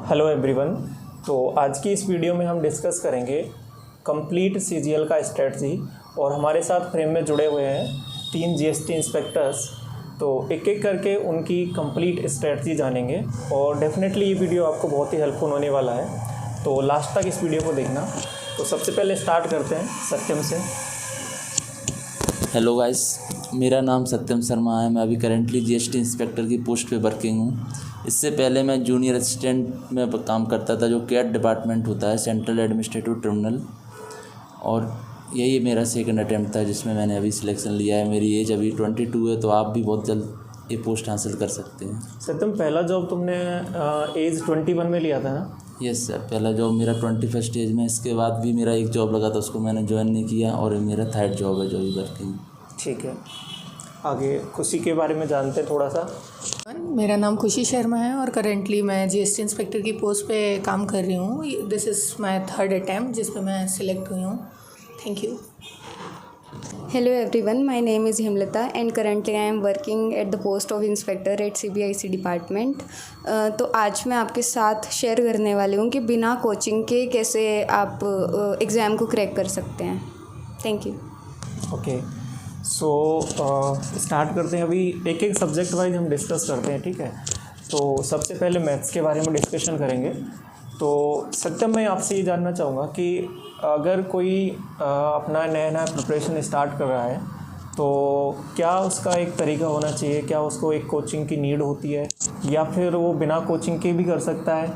Hello everyone. तो आज की इस वीडियो में हम डिस्कस करेंगे कंप्लीट सीजीएल का स्ट्रेटजी और हमारे साथ फ्रेम में जुड़े हुए हैं 3 जीएसटी इंस्पेक्टर्स। तो एक एक करके उनकी कंप्लीट स्ट्रेटजी जानेंगे और डेफिनेटली ये वीडियो आपको बहुत ही हेल्पफुल होने वाला है, तो लास्ट तक इस वीडियो को देखना। तो सबसे पहले स्टार्ट करते हैं सत्यम से। हेलो गाइस, मेरा नाम सत्यम शर्मा है। मैं अभी करेंटली जीएसटी इंस्पेक्टर की पोस्ट पे वर्किंग हूँ। इससे पहले मैं जूनियर असिस्टेंट में काम करता था, जो कैट डिपार्टमेंट होता है, सेंट्रल एडमिनिस्ट्रेटिव ट्रिब्यूनल, और यही मेरा सेकंड अटैम्प्ट था जिसमें मैंने अभी सिलेक्शन लिया है। मेरी एज अभी 22 है, तो आप भी बहुत जल्द ये पोस्ट हासिल कर सकते हैं। सत्यम, पहला जॉब तुमने एज 21 में लिया था ना? यस सर, पहला जॉब मेरा 21st एज में। इसके बाद भी मेरा एक जॉब लगा था, उसको मैंने ज्वाइन नहीं किया, और ये मेरा 3rd जॉब है जो अभी वर्किंग। ठीक है, आगे खुशी के बारे में जानते हैं थोड़ा सा। मेरा नाम खुशी शर्मा है और करेंटली मैं जीएसटी इंस्पेक्टर की पोस्ट पे काम कर रही हूँ। This is my 3rd attempt जिस पे मैं सिलेक्ट हुई हूँ। Thank you. Hello everyone, my name is Himlata and currently I am working at the post of inspector at CBIC department। तो आज मैं आपके साथ शेयर करने वाली हूँ कि बिना कोचिंग के कैसे आप एग्ज़ाम को क्रैक कर सकते हैं। Thank you. Okay, so start करते हैं। अभी एक एक सब्जेक्ट वाइज हम डिस्कस करते हैं, ठीक है? तो सबसे पहले मैथ्स के बारे में डिस्कशन करेंगे। तो सत्यम, मैं आपसे ये जानना चाहूँगा कि अगर कोई अपना नया प्रिपरेशन स्टार्ट कर रहा है तो क्या उसका एक तरीका होना चाहिए? क्या उसको एक कोचिंग की नीड होती है, या फिर वो बिना कोचिंग के भी कर सकता है,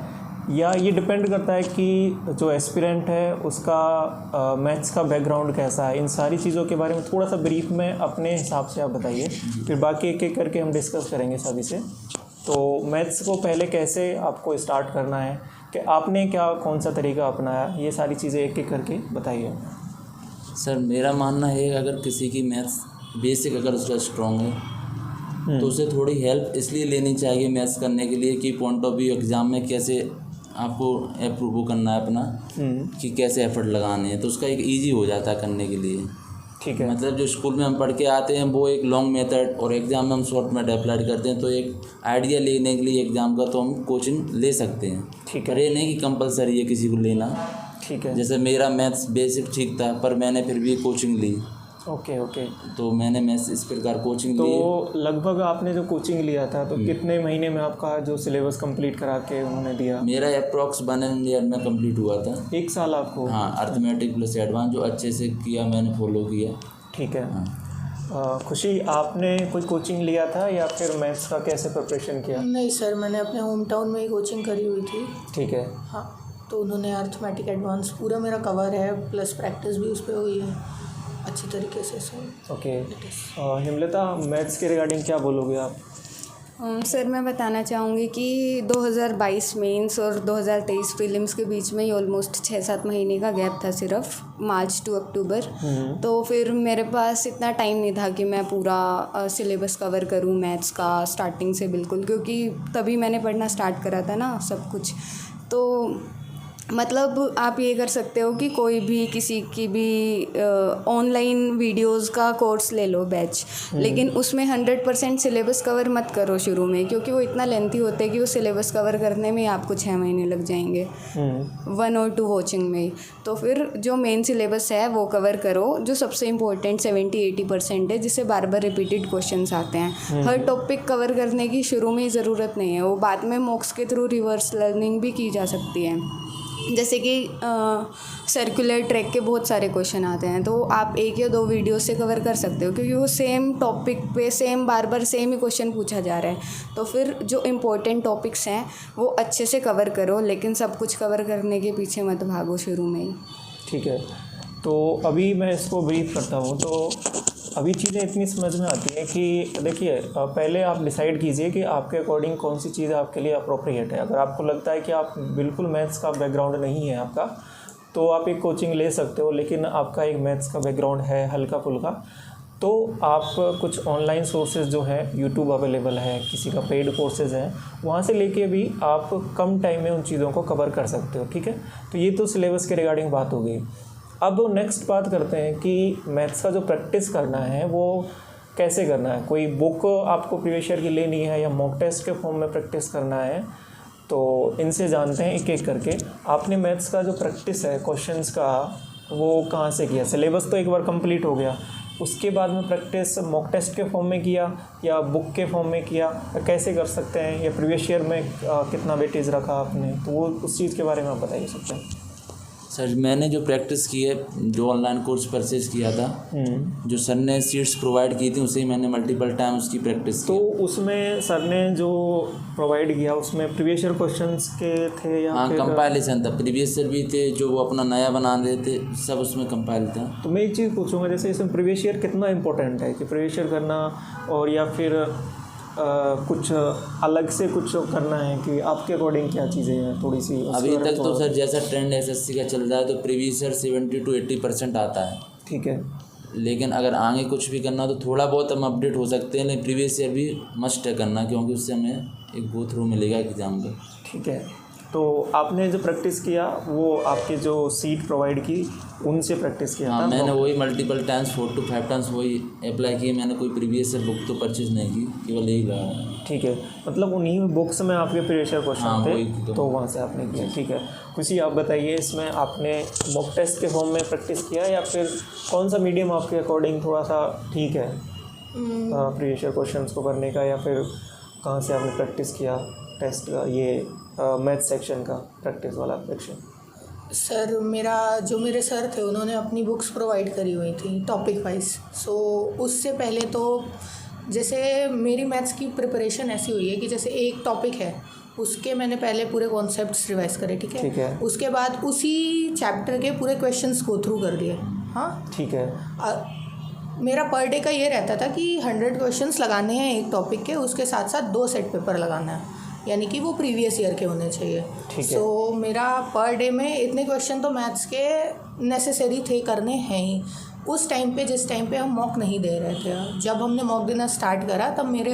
या ये डिपेंड करता है कि जो एस्पिरेंट है उसका मैथ्स का बैकग्राउंड कैसा है? इन सारी चीज़ों के बारे में थोड़ा सा ब्रीफ में अपने हिसाब से आप बताइए, फिर बाकी एक एक करके हम डिस्कस करेंगे सभी से। तो मैथ्स को पहले कैसे आपको स्टार्ट करना है, कि आपने क्या कौन सा तरीका अपनाया, ये सारी चीज़ें एक एक करके बताइए। सर, मेरा मानना है अगर किसी की मैथ्स बेसिक अगर उसका स्ट्रॉन्ग है तो उसे थोड़ी हेल्प इसलिए लेनी चाहिए मैथ्स करने के लिए कि पॉइंट ऑफ व्यू एग्ज़ाम में कैसे आपको अप्रूव करना है अपना, कि कैसे एफर्ट लगाने हैं, तो उसका एक ईजी हो जाता है करने के लिए। ठीक है, मतलब जो स्कूल में हम पढ़ के आते हैं वो एक लॉन्ग मेथड, और एग्ज़ाम में हम शॉर्ट मेथड अप्लाई करते हैं। तो एक आइडिया लेने के लिए एग्ज़ाम का तो हम कोचिंग ले सकते हैं। ठीक है, पर ये नहीं कि कंपलसरी है किसी को लेना। ठीक है। जैसे मेरा मैथ्स बेसिक ठीक था, पर मैंने फिर भी कोचिंग ली। ओके ओके, तो मैंने मैथ्स इस प्रकार कोचिंग ली। तो लगभग आपने जो कोचिंग लिया था तो कितने महीने में आपका जो सिलेबस कंप्लीट करा के उन्होंने दिया? मेरा अप्रॉक्स 1 ईयर में कंप्लीट हुआ था। 1 साल आपको? हाँ, अर्थमेटिक प्लस एडवांस जो अच्छे से किया, मैंने फॉलो किया। ठीक है। हाँ। खुशी, आपने कोई कोचिंग लिया था या फिर मैथ्स का कैसे प्रिपरेशन किया? नहीं सर, मैंने अपने होम टाउन में ही कोचिंग करी हुई थी। ठीक है। हाँ, तो उन्होंने अर्थमेटिक एडवांस पूरा मेरा कवर है, प्लस प्रैक्टिस भी उस पर हुई है अच्छी तरीके से सर। ओके, हिमलता, मैथ्स के रिगार्डिंग क्या बोलोगे आप? सर, मैं बताना चाहूँगी कि 2022 मेंस और 2023 प्रीलिम्स के बीच में ही ऑलमोस्ट 6-7 महीने का गैप था, सिर्फ मार्च टू अक्टूबर। तो फिर मेरे पास इतना टाइम नहीं था कि मैं पूरा सिलेबस कवर करूँ मैथ्स का स्टार्टिंग से बिल्कुल, क्योंकि तभी मैंने पढ़ना स्टार्ट करा था ना सब कुछ। तो मतलब आप ये कर सकते हो कि कोई भी किसी की भी ऑनलाइन वीडियोस का कोर्स ले लो, बैच, लेकिन उसमें 100% सिलेबस कवर मत करो शुरू में, क्योंकि वो इतना लेंथी होते हैं कि वो सिलेबस कवर करने में ही आपको 6 महीने लग जाएंगे 1 और 2 वॉचिंग में ही। तो फिर जो मेन सिलेबस है वो कवर करो, जो सबसे इम्पोर्टेंट 70-80% है, जिससे बार बार रिपीटेड क्वेश्चंस आते हैं। हर टॉपिक कवर करने की शुरू में ही ज़रूरत नहीं है, वो बाद में मॉक्स के थ्रू रिवर्स लर्निंग भी की जा सकती है। जैसे कि सर्कुलर ट्रैक के बहुत सारे क्वेश्चन आते हैं, तो आप 1 या 2 वीडियो से कवर कर सकते हो, क्योंकि वो सेम टॉपिक पे बार बार सेम ही क्वेश्चन पूछा जा रहा है। तो फिर जो इम्पोर्टेंट टॉपिक्स हैं वो अच्छे से कवर करो, लेकिन सब कुछ कवर करने के पीछे मत भागो शुरू में ही। ठीक है, तो अभी मैं इसको ब्रीफ करता हूँ। तो अभी चीज़ें इतनी समझ में आती हैं कि देखिए, पहले आप डिसाइड कीजिए कि आपके अकॉर्डिंग कौन सी चीज़ आपके लिए अप्रोप्रिएट है। अगर आपको लगता है कि आप बिल्कुल मैथ्स का बैकग्राउंड नहीं है आपका, तो आप एक कोचिंग ले सकते हो, लेकिन आपका एक मैथ्स का बैकग्राउंड है हल्का फुल्का, तो आप कुछ ऑनलाइन सोर्सेज जो है, यूट्यूब अवेलेबल है, किसी का पेड कोर्सेज है, वहाँ से लेके भी आप कम टाइम में उन चीज़ों को कवर कर सकते हो। ठीक है, तो ये तो सिलेबस के रिगार्डिंग बात हो गई। अब नेक्स्ट बात करते हैं कि मैथ्स का जो प्रैक्टिस करना है वो कैसे करना है। कोई बुक आपको प्रीवियस ईयर की लेनी है या मॉक टेस्ट के फॉर्म में प्रैक्टिस करना है, तो इनसे जानते हैं एक एक करके। आपने मैथ्स का जो प्रैक्टिस है क्वेश्चंस का वो कहाँ से किया? सिलेबस तो एक बार कंप्लीट हो गया, उसके बाद में प्रैक्टिस मॉक टेस्ट के फॉर्म में किया या बुक के फॉर्म में किया, या कैसे कर सकते हैं, या प्रीवियस ईयर में कितना वेटेज रखा आपने, तो वो उस चीज़ के बारे में आप बताइए सकते हैं। सर मैंने जो प्रैक्टिस की है, जो ऑनलाइन कोर्स परचेज किया था, जो सर ने सीट्स प्रोवाइड की थी उसे ही मैंने मल्टीपल टाइम उसकी प्रैक्टिस की। तो उसमें सर ने जो प्रोवाइड किया उसमें प्रीवियस ईयर क्वेश्चंस के थे या हाँ, फिर कंपाइलेशन था, प्रीवियस ईयर भी थे, जो वो अपना नया बना रहे थे, सब उसमें कंपाइल था। तो मैं एक चीज़ पूछूंगा, जैसे इसमें प्रीवियस ईयर कितना इंपॉर्टेंट है कि प्रीवियस ईयर करना, और या फिर कुछ अलग से कुछ करना है कि आपके अकॉर्डिंग क्या चीज़ें हैं थोड़ी सी अभी तक तो सर जैसा ट्रेंड एसएससी का चल रहा है तो प्रीवियस ईयर 70 to 80% आता है। ठीक है, लेकिन अगर आगे कुछ भी करना तो थोड़ा बहुत हम अपडेट हो सकते हैं, लेकिन प्रीवियस ईयर भी मस्ट है करना, क्योंकि उससे हमें एक गो थ्रू मिलेगा एग्ज़ाम का। ठीक है। तो आपने जो प्रैक्टिस किया वो आपके जो सीट प्रोवाइड की उनसे प्रैक्टिस किया हाँ, था? मैंने वही मल्टीपल टाइम्स 4 to 5 टाइम्स वही अप्लाई की। मैंने कोई प्रीवियस ईयर बुक तो परचेज नहीं की, केवल यही लगा। ठीक है, मतलब उन्हीं बुक्स में आपके प्रीवियस ईयर क्वेश्चन हाँ, थे, वही तो वहाँ से आपने किया। ठीक है, खुशी आप बताइए, इसमें आपने मॉक टेस्ट के फॉर्म में प्रैक्टिस किया या फिर कौन सा मीडियम आपके अकॉर्डिंग थोड़ा सा ठीक है प्रीवियस ईयर क्वेश्चन को करने का, या फिर कहाँ से आपने प्रैक्टिस किया टेस्ट का, ये मैथ सेक्शन का प्रैक्टिस वाला सेक्शन? सर मेरे सर थे उन्होंने अपनी बुक्स प्रोवाइड करी हुई थी टॉपिक वाइज। सो उससे पहले तो जैसे मेरी मैथ्स की प्रिपरेशन ऐसी हुई है कि जैसे एक टॉपिक है उसके मैंने पहले पूरे कॉन्सेप्ट्स रिवाइज करे, ठीक है? ठीक है। उसके बाद उसी चैप्टर के पूरे क्वेश्चंस गो थ्रू कर दिए। हाँ, ठीक है। मेरा पर डे का ये रहता था कि 100 क्वेश्चंस लगाने हैं एक टॉपिक के, उसके साथ साथ 2 सेट पेपर लगाना है, यानी कि वो प्रीवियस ईयर के होने चाहिए। ठीक है। सो मेरा पर डे में इतने क्वेश्चन तो मैथ्स के नेसेसरी थे, करने हैं ही। उस टाइम पे जिस टाइम पे हम मॉक नहीं दे रहे थे, जब हमने मॉक देना स्टार्ट करा तब मेरे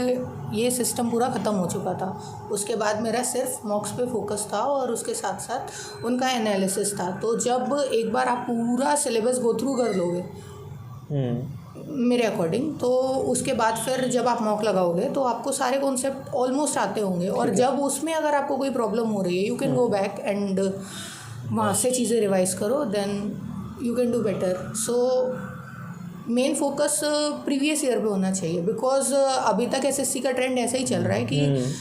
ये सिस्टम पूरा ख़त्म हो चुका था। उसके बाद मेरा सिर्फ मॉक्स पे फोकस था और उसके साथ साथ उनका एनालिसिस था। तो जब एक बार आप पूरा सिलेबस गो थ्रू कर लोगे मेरे अकॉर्डिंग, तो उसके बाद फिर जब आप मॉक लगाओगे तो आपको सारे कॉन्सेप्ट ऑलमोस्ट आते होंगे, और जब उसमें अगर आपको कोई प्रॉब्लम हो रही है you can go back and वहाँ से चीज़ें रिवाइज करो, then you can do better. So main focus previous year पे होना चाहिए, बिकॉज अभी तक एसएससी का ट्रेंड ऐसा ही चल रहा है कि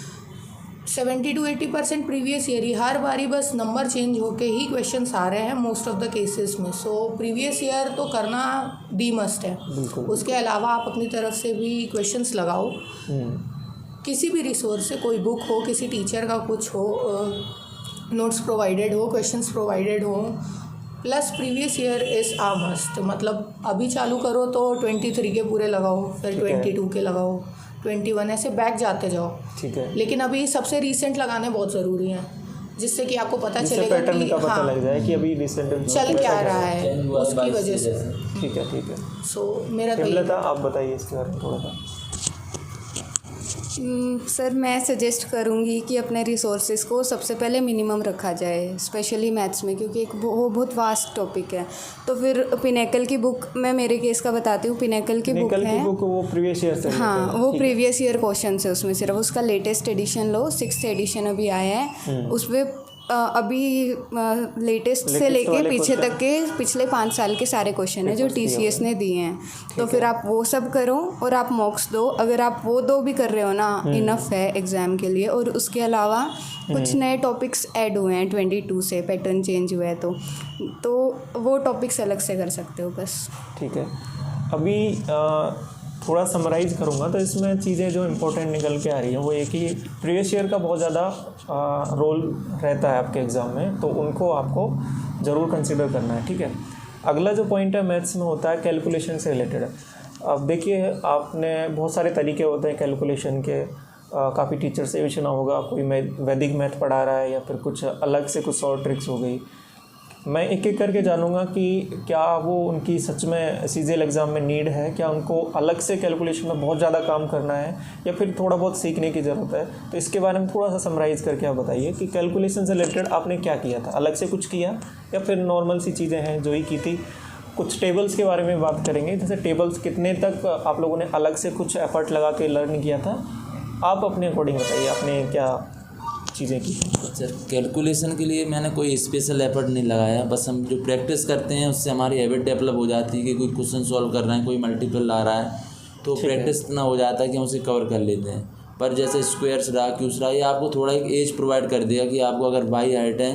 70 to 80% प्रीवियस ईयर ही, हर बारी बस नंबर चेंज होके ही क्वेश्चंस आ रहे हैं मोस्ट ऑफ द केसेस में। सो प्रीवियस ईयर तो करना दी मस्ट है। उसके अलावा आप अपनी तरफ से भी क्वेश्चंस लगाओ, किसी भी रिसोर्स से, कोई बुक हो, किसी टीचर का कुछ हो, नोट्स प्रोवाइडेड हो, क्वेश्चंस प्रोवाइडेड हो, plus previous year is a must. मतलब अभी चालू करो तो 23 के पूरे लगाओ, फिर 22 के लगाओ, 21, ऐसे बैक जाते जाओ। ठीक है। लेकिन अभी सबसे रीसेंट लगाने बहुत ज़रूरी हैं, जिससे कि आपको पता चलेगा पैटर्न कि का पता हाँ लग जाए कि अभी रिसेंट चल क्या रहा है, उसकी वजह से। ठीक है, ठीक है। सो मेरा तो हिमलता, आप बताइए इसके बारे में थोड़ा सा। सर मैं सजेस्ट करूँगी कि अपने रिसोर्सेज को सबसे पहले मिनिमम रखा जाए, स्पेशली मैथ्स में, क्योंकि वो बहुत वास्ट टॉपिक है। तो फिर पिनेकल की बुक, मैं मेरे केस का बताती हूँ। पिनेकल की बुक है, वो प्रीवियस ईयर से, हाँ, वो प्रीवियस ईयर क्वेश्चन है उसमें, सिर्फ उसका लेटेस्ट एडिशन लो, 6th एडिशन अभी आया है। उसमें अभी लेटेस्ट से लेके पीछे तक के पिछले 5 साल के सारे क्वेश्चन हैं जो टीसीएस ने दिए हैं। तो फिर आप वो सब करो और आप मॉक्स दो। अगर आप वो 2 भी कर रहे हो ना, इनफ है एग्ज़ाम के लिए। और उसके अलावा कुछ नए टॉपिक्स ऐड हुए हैं 22 से, पैटर्न चेंज हुआ है, तो वो टॉपिक्स अलग से कर सकते हो बस। ठीक है। अभी थोड़ा समराइज़ करूँगा तो इसमें चीज़ें जो इम्पोर्टेंट निकल के आ रही हैं वो एक ही, प्रीवियस ईयर का बहुत ज़्यादा रोल रहता है आपके एग्ज़ाम में, तो उनको आपको ज़रूर कंसिडर करना है। ठीक है। अगला जो पॉइंट है मैथ्स में होता है कैलकुलेशन से रिलेटेड। अब देखिए, आपने बहुत सारे तरीके होते हैं कैलकुलेशन के, काफ़ी टीचर से भी सुना होगा, कोई वैदिक मैथ पढ़ा रहा है या फिर कुछ अलग से कुछ और ट्रिक्स हो गई। मैं एक एक करके जानूंगा कि क्या वो उनकी सच में सीजीएल एग्ज़ाम में नीड है, क्या उनको अलग से कैलकुलेशन में बहुत ज़्यादा काम करना है या फिर थोड़ा बहुत सीखने की ज़रूरत है। तो इसके बारे में थोड़ा सा समराइज़ करके आप बताइए कि कैलकुलेशन से रिलेटेड आपने क्या किया था, अलग से कुछ किया या फिर नॉर्मल सी चीज़ें हैं जो ही की थी। कुछ टेबल्स के बारे में बात करेंगे, जैसे टेबल्स कितने तक आप लोगों ने अलग से कुछ एफर्ट लगा के लर्न किया था, आप अपने अकॉर्डिंग बताइए आपने क्या चीज़ें की? सर कैलकुलेशन के लिए मैंने कोई स्पेशल एफर्ट नहीं लगाया, बस हम जो प्रैक्टिस करते हैं उससे हमारी हैबिट डेवलप हो जाती है कि कोई क्वेश्चन सॉल्व कर रहे हैं, कोई मल्टीपल आ रहा है तो प्रैक्टिस इतना हो जाता है कि हम उसे कवर कर लेते हैं। पर जैसे स्क्वायर्स रहा, क्यूब्स रहा, ये आपको थोड़ा एक एज प्रोवाइड कर दिया कि आपको अगर बाई हाइट है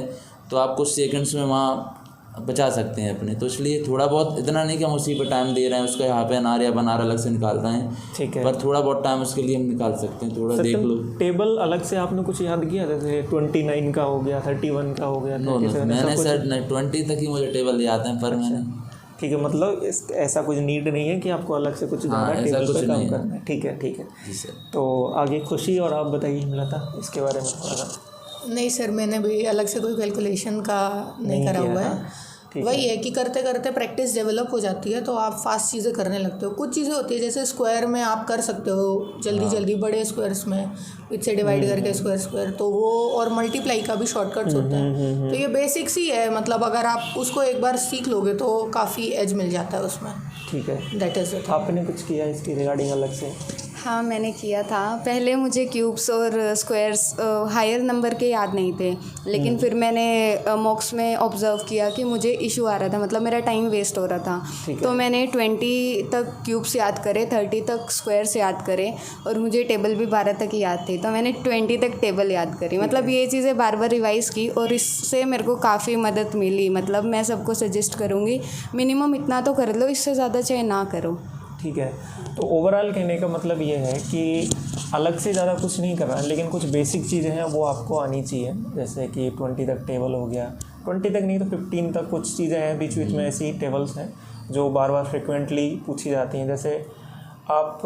तो आप कुछ सेकंड्स में वहाँ बचा सकते हैं अपने, तो इसलिए थोड़ा बहुत, इतना नहीं कि हम उसी पर टाइम दे रहे हैं, उसका यहाँ पे अनार या बनार अलग से निकाल रहे हैं, ठीक है। पर थोड़ा बहुत टाइम उसके लिए हम निकाल सकते हैं, थोड़ा देख लो। टेबल अलग से आपने कुछ याद किया, जैसे 29 का हो गया, 31 का हो गया? मैंने सर 20 तक ही मुझे टेबल याद है, पर मैंने ठीक है, मतलब ऐसा कुछ नीड नहीं है कि आपको अलग से कुछ ज़्यादा टेबल पे काम करना है। ठीक है, ठीक है जी सर। तो आगे खुशी और आप बताइए हिमलता इसके बारे में थोड़ा सा। नहीं सर, मैंने भी अलग से कोई कैलकुलेशन का नहीं करा हुआ है। वही है कि करते करते प्रैक्टिस डेवलप हो जाती है तो आप फास्ट चीज़ें करने लगते हो। कुछ चीज़ें होती है जैसे स्क्वायर में आप कर सकते हो जल्दी बड़े स्क्वायर्स में इससे डिवाइड करके स्क्वायर, तो वो और मल्टीप्लाई का भी शॉर्टकट्स होता है। तो ये बेसिक्स ही है, मतलब अगर आप उसको एक बार सीख लोगे तो काफ़ी एज मिल जाता है उसमें। ठीक है, दैट इज़ इट। आपने कुछ किया इसकी रिगार्डिंग अलग से? हाँ, मैंने किया था। पहले मुझे क्यूब्स और स्क्वायर्स हायर नंबर के याद नहीं थे, लेकिन फिर मैंने मॉक्स में ऑब्ज़र्व किया कि मुझे इशू आ रहा था, मतलब मेरा टाइम वेस्ट हो रहा था। तो मैंने 20 तक क्यूब्स याद करे, 30 तक स्क्वायर्स याद करे और मुझे टेबल भी 12 तक ही याद थे, तो मैंने 20 तक टेबल याद करी। मतलब ये चीज़ें बार बार रिवाइज़ की और इससे मेरे को काफ़ी मदद मिली। मतलब मैं सबको सजेस्ट करूँगी मिनिमम इतना तो कर लो, इससे ज़्यादा चाहे ना करो। ठीक है, तो ओवरऑल कहने का मतलब ये है कि अलग से ज़्यादा कुछ नहीं करना है, लेकिन कुछ बेसिक चीज़ें हैं वो आपको आनी चाहिए, जैसे कि 20 तक टेबल हो गया, 20 तक नहीं तो 15 तक कुछ चीज़ें हैं बीच बीच में ऐसी टेबल्स हैं जो बार बार फ्रिक्वेंटली पूछी जाती हैं। जैसे आप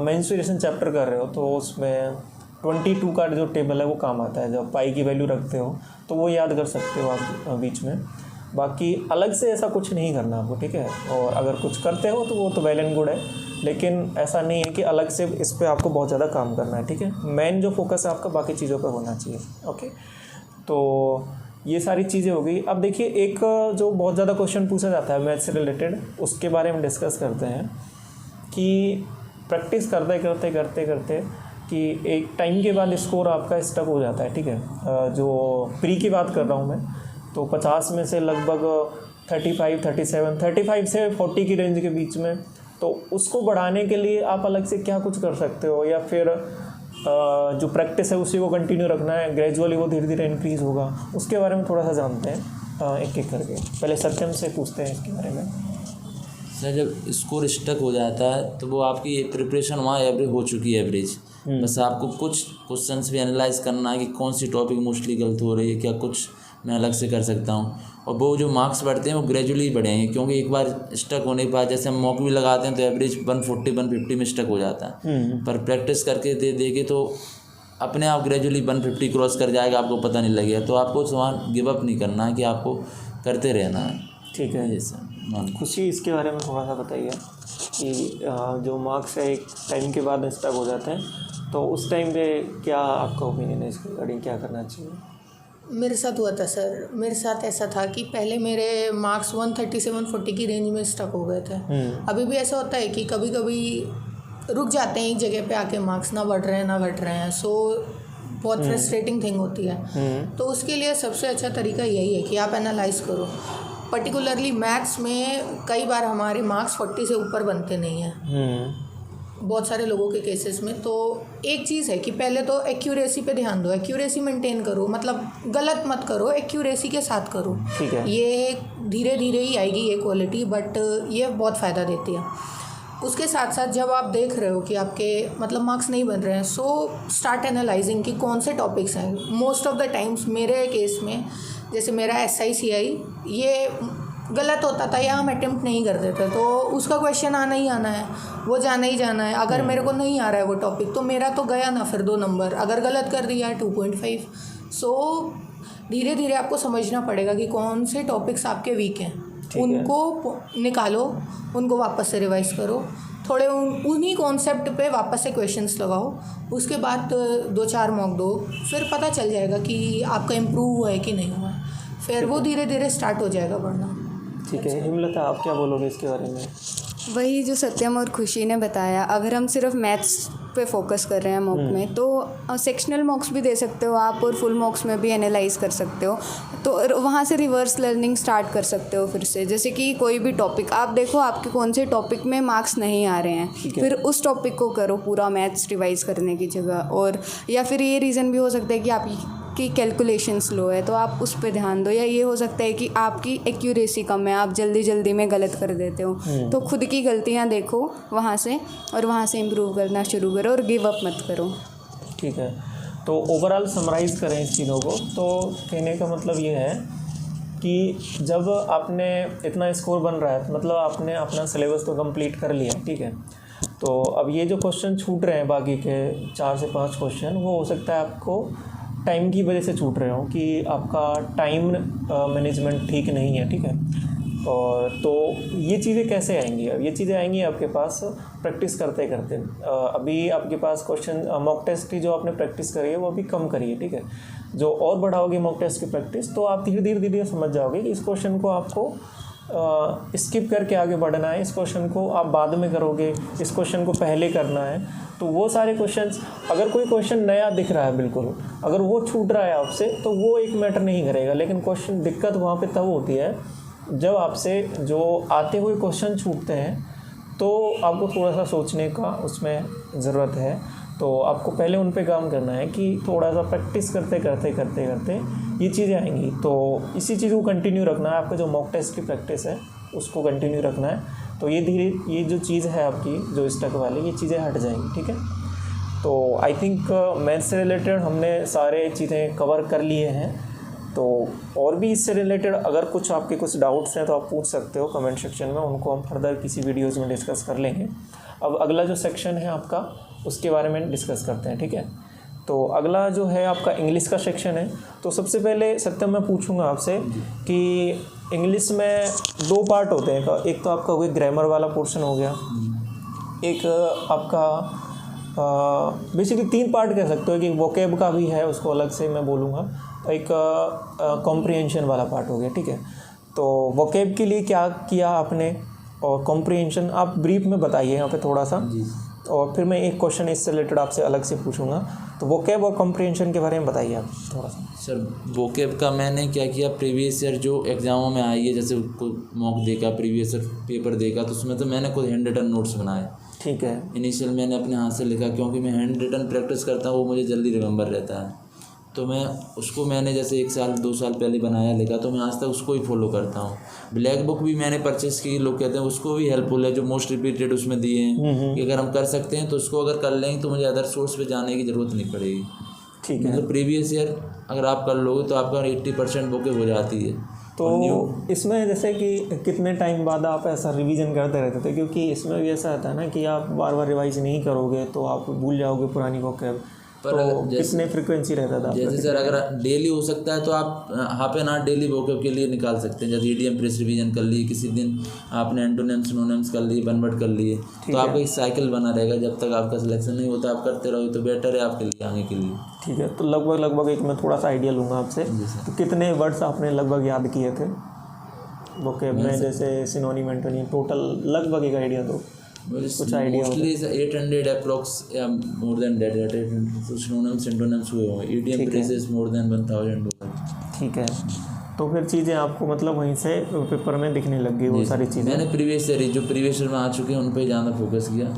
मेंस्ट्रुएशन चैप्टर कर रहे हो तो उसमें 22 का जो टेबल है वो काम आता है, जब पाई की वैल्यू रखते हो तो वो याद कर सकते हो आप बीच में। बाकी अलग से ऐसा कुछ नहीं करना आपको, ठीक है। और अगर कुछ करते हो तो वो तो वेल एंड गुड है, लेकिन ऐसा नहीं है कि अलग से इस पे आपको बहुत ज़्यादा काम करना है, ठीक है। मेन जो फोकस है आपका बाकी चीज़ों पर होना चाहिए, ओके। तो ये सारी चीज़ें हो गई। अब देखिए, एक जो बहुत ज़्यादा क्वेश्चन पूछा जाता है मैथ से रिलेटेड, उसके बारे में डिस्कस करते हैं कि प्रैक्टिस करते करते करते करते कि एक टाइम के बाद स्कोर आपका स्टक हो जाता है, ठीक है। जो प्री की बात कर रहा हूँ मैं, तो 50 में से लगभग 35, 37, 35 से 40 की रेंज के बीच में, तो उसको बढ़ाने के लिए आप अलग से क्या कुछ कर सकते हो, या फिर जो प्रैक्टिस है उसी को कंटिन्यू रखना है, ग्रेजुअली वो धीरे धीरे इंक्रीज़ होगा, उसके बारे में थोड़ा सा जानते हैं एक एक करके। पहले सत्यम से पूछते हैं इसके बारे में। सर, जब स्कोर स्टक हो जाता है तो वो आपकी प्रिपरेशन वहाँ एवरेज हो चुकी है, एवरेज। बस आपको कुछ क्वेश्चंस भी एनालाइज करना है कि कौन सी टॉपिक मोस्टली गलत हो रही है, क्या कुछ मैं अलग से कर सकता हूँ। और वो जो मार्क्स बढ़ते हैं वो ग्रेजुअली बढ़ेंगे, क्योंकि एक बार स्टक होने के बाद जैसे हम मॉक भी लगाते हैं तो एवरेज 140, 150 में स्टक हो जाता है। पर प्रैक्टिस करके दे देंगे तो अपने आप ग्रेजुअली 150 क्रॉस कर जाएगा, आपको पता नहीं लगेगा। तो आपको वहाँ गिव अप नहीं करना है कि आपको करते रहना है, ठीक है। जैसे खुशी, इसके बारे में थोड़ा सा बताइए कि जो मार्क्स है एक टाइम के बाद स्टक हो जाते हैं, तो उस टाइम पे क्या आपका ओपिनियन है इसके रिगार्डिंग, क्या करना चाहिए? मेरे साथ हुआ था सर। मेरे साथ ऐसा था कि पहले मेरे मार्क्स 130 से 140 की रेंज में स्टक हो गए थे। अभी भी ऐसा होता है कि कभी कभी रुक जाते हैं एक जगह पे आके, मार्क्स ना बढ़ रहे हैं ना घट रहे हैं, सो बहुत फ्रस्ट्रेटिंग थिंग होती है। तो उसके लिए सबसे अच्छा तरीका यही है कि आप एनालाइज करो। पर्टिकुलरली मैथ्स में कई बार हमारे मार्क्स 40 से ऊपर बनते नहीं हैं बहुत सारे लोगों के केसेस में। तो एक चीज़ है कि पहले तो एक्यूरेसी पे ध्यान दो, एक्यूरेसी मेंटेन करो, मतलब गलत मत करो, एक्यूरेसी के साथ करो। ठीक है। ये धीरे धीरे ही आएगी ये क्वालिटी, बट ये बहुत फ़ायदा देती है। उसके साथ साथ जब आप देख रहे हो कि आपके मतलब मार्क्स नहीं बन रहे हैं, सो स्टार्ट एनालाइजिंग कि कौन से टॉपिक्स हैं। मोस्ट ऑफ द टाइम्स मेरे केस में, जैसे मेरा SICI ये गलत होता था या हम अटेम्प्ट नहीं करते थे, तो उसका क्वेश्चन आना ही आना है, वो जाना ही जाना है। अगर मेरे को नहीं आ रहा है वो टॉपिक तो मेरा तो गया ना फिर 2 नंबर, अगर गलत कर दिया 2.5। सो धीरे धीरे आपको समझना पड़ेगा कि कौन से टॉपिक्स आपके वीक हैं, उनको निकालो, उनको वापस से रिवाइज करो, थोड़े उन्हीं कॉन्सेप्ट पे वापस से क्वेश्चंस लगाओ, उसके बाद 2-4 मॉक दो, फिर पता चल जाएगा कि आपका इम्प्रूव हुआ है कि नहीं हुआ है, फिर वो धीरे धीरे स्टार्ट हो जाएगा बढ़ना। ठीक है। हिमलता, आप क्या बोलोगे इसके बारे में? वही जो सत्यम और खुशी ने बताया, अगर हम सिर्फ मैथ्स पे फोकस कर रहे हैं मॉक में, तो सेक्शनल मॉक्स भी दे सकते हो आप और फुल मॉक्स में भी एनालाइज कर सकते हो। तो वहाँ से रिवर्स लर्निंग स्टार्ट कर सकते हो फिर से। जैसे कि कोई भी टॉपिक आप देखो, आपके कौन से टॉपिक में मार्क्स नहीं आ रहे हैं, फिर उस टॉपिक को करो पूरा मैथ्स रिवाइज करने की जगह। और या फिर ये रीज़न भी हो सकता है कि आपकी कैलकुलेशन स्लो है, तो आप उस पर ध्यान दो। या ये हो सकता है कि आपकी एक्यूरेसी कम है, आप जल्दी जल्दी में गलत कर देते हो, तो खुद की गलतियाँ देखो वहाँ से और वहाँ से इम्प्रूव करना शुरू करो और गिव अप मत करो। ठीक है, तो ओवरऑल समराइज़ करें इस चीज़ों को, तो कहने का मतलब ये है कि जब आपने इतना स्कोर बन रहा है, मतलब आपने अपना सिलेबस तो कंप्लीट कर लिया, ठीक है। तो अब ये जो क्वेश्चन छूट रहे हैं बाकी के 4 से 5 क्वेश्चन, वो हो सकता है आपको टाइम की वजह से छूट रहे हो कि आपका टाइम मैनेजमेंट ठीक नहीं है, ठीक है। और तो ये चीज़ें कैसे आएंगी? अब ये चीज़ें आएंगी आपके पास प्रैक्टिस करते करते। अभी आपके पास क्वेश्चन मॉक टेस्ट की जो आपने प्रैक्टिस करी है वो अभी कम करिए, ठीक है। जो और बढ़ाओगे मॉक टेस्ट की प्रैक्टिस, तो आप धीरे धीरे समझ जाओगे कि इस क्वेश्चन को आपको स्किप करके आगे बढ़ना है, इस क्वेश्चन को आप बाद में करोगे, इस क्वेश्चन को पहले करना है। तो वो सारे क्वेश्चंस, अगर कोई क्वेश्चन नया दिख रहा है बिल्कुल, अगर वो छूट रहा है आपसे, तो वो एक मैटर नहीं करेगा। लेकिन क्वेश्चन दिक्कत वहाँ पे तब होती है जब आपसे जो आते हुए क्वेश्चन छूटते हैं, तो आपको थोड़ा सा सोचने का उसमें ज़रूरत है। तो आपको पहले उन पे काम करना है कि थोड़ा सा प्रैक्टिस करते करते ये चीज़ें आएंगी। तो इसी चीज़ को कंटिन्यू रखना है, आपका जो मॉक टेस्ट की प्रैक्टिस है उसको कंटिन्यू रखना है। तो ये जो चीज़ है आपकी जो स्टक वाली, ये चीज़ें हट जाएंगी, ठीक है। तो आई थिंक मैथ्स से रिलेटेड हमने सारे चीज़ें कवर कर लिए हैं। तो और भी इससे रिलेटेड अगर कुछ आपके कुछ डाउट्स हैं तो आप पूछ सकते हो कमेंट सेक्शन में, उनको हम फर्दर किसी वीडियोज़ में डिस्कस कर लेंगे। अब अगला जो सेक्शन है आपका, उसके बारे में डिस्कस करते हैं, ठीक है। तो अगला जो है आपका इंग्लिश का सेक्शन है। तो सबसे पहले सत्यम मैं पूछूंगा आपसे कि इंग्लिश में 2 पार्ट होते हैं। एक तो आपका वही ग्रामर वाला पोर्शन हो गया, एक आपका बेसिकली 3 पार्ट कह सकते हो कि वोकैब का भी है, उसको अलग से मैं बोलूँगा। एक कॉम्प्रिहेंशन वाला पार्ट हो गया, ठीक है। तो वोकैब के लिए क्या किया आपने और कॉम्प्रिहेंशन आप ब्रीफ में बताइए यहाँ पे थोड़ा सा, और फिर मैं एक क्वेश्चन इससे रिलेटेड आपसे अलग से पूछूंगा। तो वोकैब और कॉम्प्रिहेंशन के बारे में बताइए आप थोड़ा सा। सर वोकैब का मैंने क्या किया, प्रीवियस ईयर जो एग्जामों में आई है, जैसे मॉक देखा, प्रीवियस ईयर पेपर देखा, तो उसमें तो मैंने खुद हैंड रिटन नोट्स बनाए, ठीक है। इनिशियल मैंने अपने हाथ से लिखा, क्योंकि मैं हैंड रिटन प्रैक्टिस करता हूँ, वो मुझे जल्दी रिमेंबर रहता है। तो मैं उसको मैंने जैसे 1 साल 2 साल पहले बनाया, लिखा, तो मैं आज तक उसको ही फॉलो करता हूँ। ब्लैक बुक भी मैंने परचेस की, लोग कहते हैं उसको भी हेल्पफुल है, जो मोस्ट रिपीटेड उसमें दिए हैं कि अगर हम कर सकते हैं तो उसको अगर कर लेंगे तो मुझे अदर सोर्स पे जाने की ज़रूरत नहीं पड़ेगी, ठीक है। मतलब प्रीवियस ईयर अगर आप कर लोगे तो आपका 80% बुकें हो जाती है। तो इसमें जैसे कि कितने टाइम बाद आप ऐसा रिवीजन करते रहते थे? क्योंकि इसमें भी ऐसा आता है ना कि आप बार बार रिवाइज नहीं करोगे तो आप भूल जाओगे पुरानी वोकैब। पर तो कितने फ्रीक्वेंसी रहता था? जैसे सर अगर डेली हो सकता है तो आप half an hour daily vocab के लिए निकाल सकते हैं। जैसे ईडीएम प्रेस रिवीजन कर लिए, किसी दिन आपने एंटोनिम्स सिनोनिम्स कर लिए, वन वर्ड कर लिए, तो आपका एक साइकिल बना रहेगा। जब तक आपका सिलेक्शन नहीं होता आप करते रहोगे तो बेटर है आपके लिए, आगे के लिए। ठीक है। तो लगभग एक मैं थोड़ा सा आइडिया लूँगा आपसे, तो कितने वर्ड्स आपने लगभग याद किए थे वोकैब में, जैसे सिनोनिम एंटोनिम, टोटल लगभग एक आइडिया दो, कुछ आइडिया? मोस्टली 800 अप्रॉक्स या more than that, 800 synonyms antonyms हुए होंगे। ईडीएम प्रेसेस मोर देन 1000 होगा। ठीक है। तो फिर चीज़ें आपको मतलब वहीं से पेपर में दिखने लग गई वो सारी चीज़ें? मैंने प्रीवियस ईयर में आ चुके हैं उन पर ज़्यादा फोकस किया।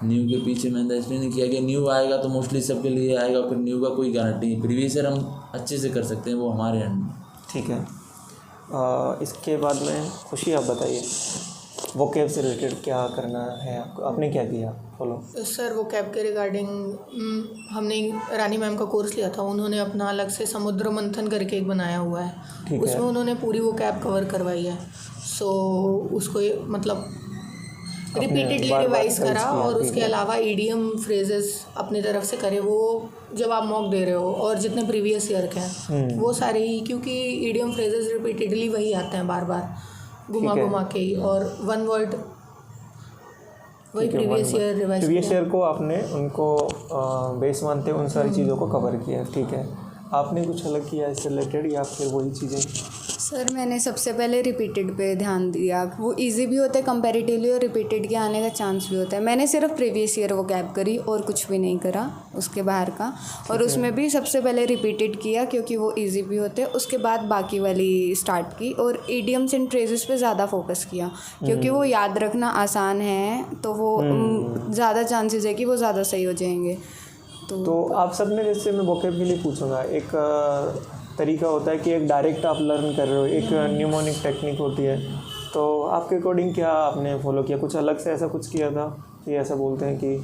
न्यू के पीछे मैंने इसलिए नहीं किया कि न्यू आएगा तो मोस्टली सबके लिए आएगा, फिर न्यू का कोई गारंटी नहीं। प्रीवियस ईयर हम अच्छे से कर सकते हैं, वो हमारे हैंड में। ठीक है। इसके बाद में खुशी आप बताइए, वोकैब से रिलेटेड क्या करना है आपको, आपने क्या किया फॉलो? सर वोकैब के रिगार्डिंग हमने रानी मैम का कोर्स लिया था, उन्होंने अपना अलग से समुद्र मंथन करके एक बनाया हुआ है, उसमें उन्होंने पूरी वोकैब कवर करवाई है। सो उसको मतलब रिपीटेडली रिवाइज करा, और उसके अलावा ईडीएम फ्रेजेस अपनी तरफ से करे। वो जब आप मॉक दे रहे हो और जितने प्रीवियस ईयर के हैं वो सारे ही, क्योंकि ईडीएम फ्रेजेस रिपीटेडली वही आते हैं बार बार घुमा के ही, और वन वर्ड वही प्रीवियस ईयर को आपने उनको बेस मानते उन सारी चीज़ों को कवर किया। ठीक है। आपने कुछ अलग किया इससे रिलेटेड या फिर वही चीज़ें? सर मैंने सबसे पहले रिपीटेड पे ध्यान दिया, वो इजी भी होते हैं कंपैरेटिवली और रिपीटेड के आने का चांस भी होता है। मैंने सिर्फ प्रीवियस ईयर वो गैप करी और कुछ भी नहीं करा उसके बाहर का, और उसमें भी सबसे पहले रिपीटेड किया क्योंकि वो इजी भी होते हैं। उसके बाद बाकी वाली स्टार्ट की और ईडियम्स एंड फ्रेजेस पे ज़्यादा फोकस किया क्योंकि वो याद रखना आसान है, तो वो ज़्यादा चांसेस है कि वो ज़्यादा सही हो जाएंगे। तो आप सब ने, जैसे मैं वोकैब के लिए पूछूंगा, एक तरीका होता है कि एक डायरेक्ट आप लर्न कर रहे हो, एक न्यूमोनिक टेक्निक होती है। तो आपके अकॉर्डिंग क्या आपने फॉलो किया? कुछ अलग से ऐसा कुछ किया था कि ऐसा बोलते हैं कि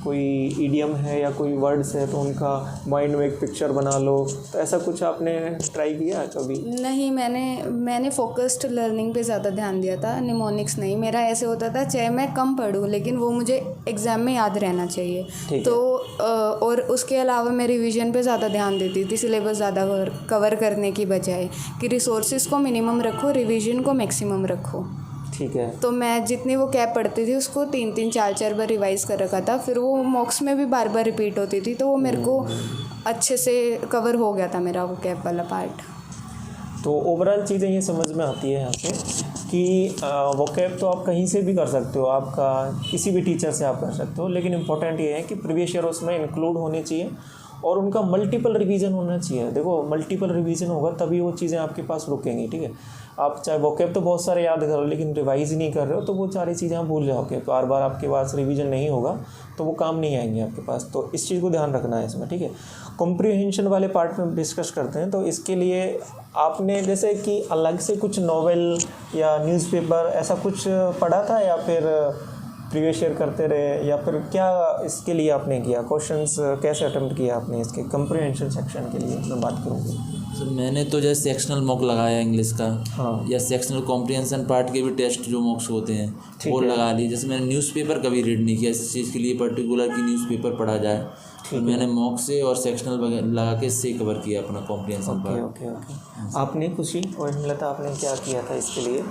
कोई ईडियम है या कोई वर्ड्स है तो उनका माइंड में एक पिक्चर बना लो, तो ऐसा कुछ आपने ट्राई किया कभी? नहीं, मैंने फोकस्ड लर्निंग पे ज़्यादा ध्यान दिया था, निमोनिक्स नहीं। मेरा ऐसे होता था चाहे मैं कम पढूं लेकिन वो मुझे एग्ज़ाम में याद रहना चाहिए। तो और उसके अलावा मैं रिवीजन पे ज़्यादा ध्यान देती थी, सिलेबस ज़्यादा कवर करने की बजाय कि रिसोर्सेज को मिनिमम रखो, रिवीजन को मैक्सिमम रखो। ठीक है। तो मैं जितनी वो कैप पढ़ती थी उसको 3-3 4-4 बार रिवाइज़ कर रखा था, फिर वो मॉक्स में भी बार बार रिपीट होती थी, तो वो मेरे को अच्छे से कवर हो गया था मेरा वो कैप वाला पार्ट। तो ओवरऑल चीज़ें ये समझ में आती है यहाँ से कि वोकैब तो आप कहीं से भी कर सकते हो, आपका किसी भी टीचर से आप कर सकते हो, लेकिन इम्पोर्टेंट ये है कि प्रीवियस ईयर उसमें इंक्लूड होने चाहिए और उनका मल्टीपल रिवीजन होना चाहिए। देखो, मल्टीपल रिवीजन होगा तभी वो चीज़ें आपके पास रुकेंगी। ठीक है, आप चाहे वोकैब तो बहुत सारे याद करो लेकिन रिवाइज नहीं कर रहे हो तो वो सारी चीज़ें आप भूल जाओगे, बार बार आपके पास रिवीजन नहीं होगा तो वो काम नहीं आएंगे आपके पास। तो इस चीज़ को ध्यान रखना है इसमें। ठीक है, कॉम्प्रिहेंशन वाले पार्ट में डिस्कस करते हैं। तो इसके लिए आपने जैसे कि अलग से कुछ नॉवेल या न्यूज़पेपर ऐसा कुछ पढ़ा था या फिर प्रीवियस ईयर करते रहे, या फिर क्या इसके लिए आपने किया? क्वेश्चंस कैसे अटेम्प्ट किया आपने इसके कॉम्प्रिहेंशन सेक्शन के लिए मैं बात करूँगी? सर मैंने तो जैसे सेक्शनल मॉक लगाया इंग्लिश का, हाँ, या सेक्शनल कॉम्प्रिहेंशन पार्ट के भी टेस्ट जो मॉक्स होते हैं वो लगा ली। जैसे मैंने न्यूज़पेपर कभी रीड नहीं किया इस चीज़ के लिए पर्टिकुलर कि न्यूज़पेपर पढ़ा जाए, तो मैंने मॉक से और सेक्शनल लगा के इससे कवर किया अपना कॉम्प्रिहेंशन पार्ट। ओके। आपने खुशी और हिमलता आपने क्या किया था इसके लिए?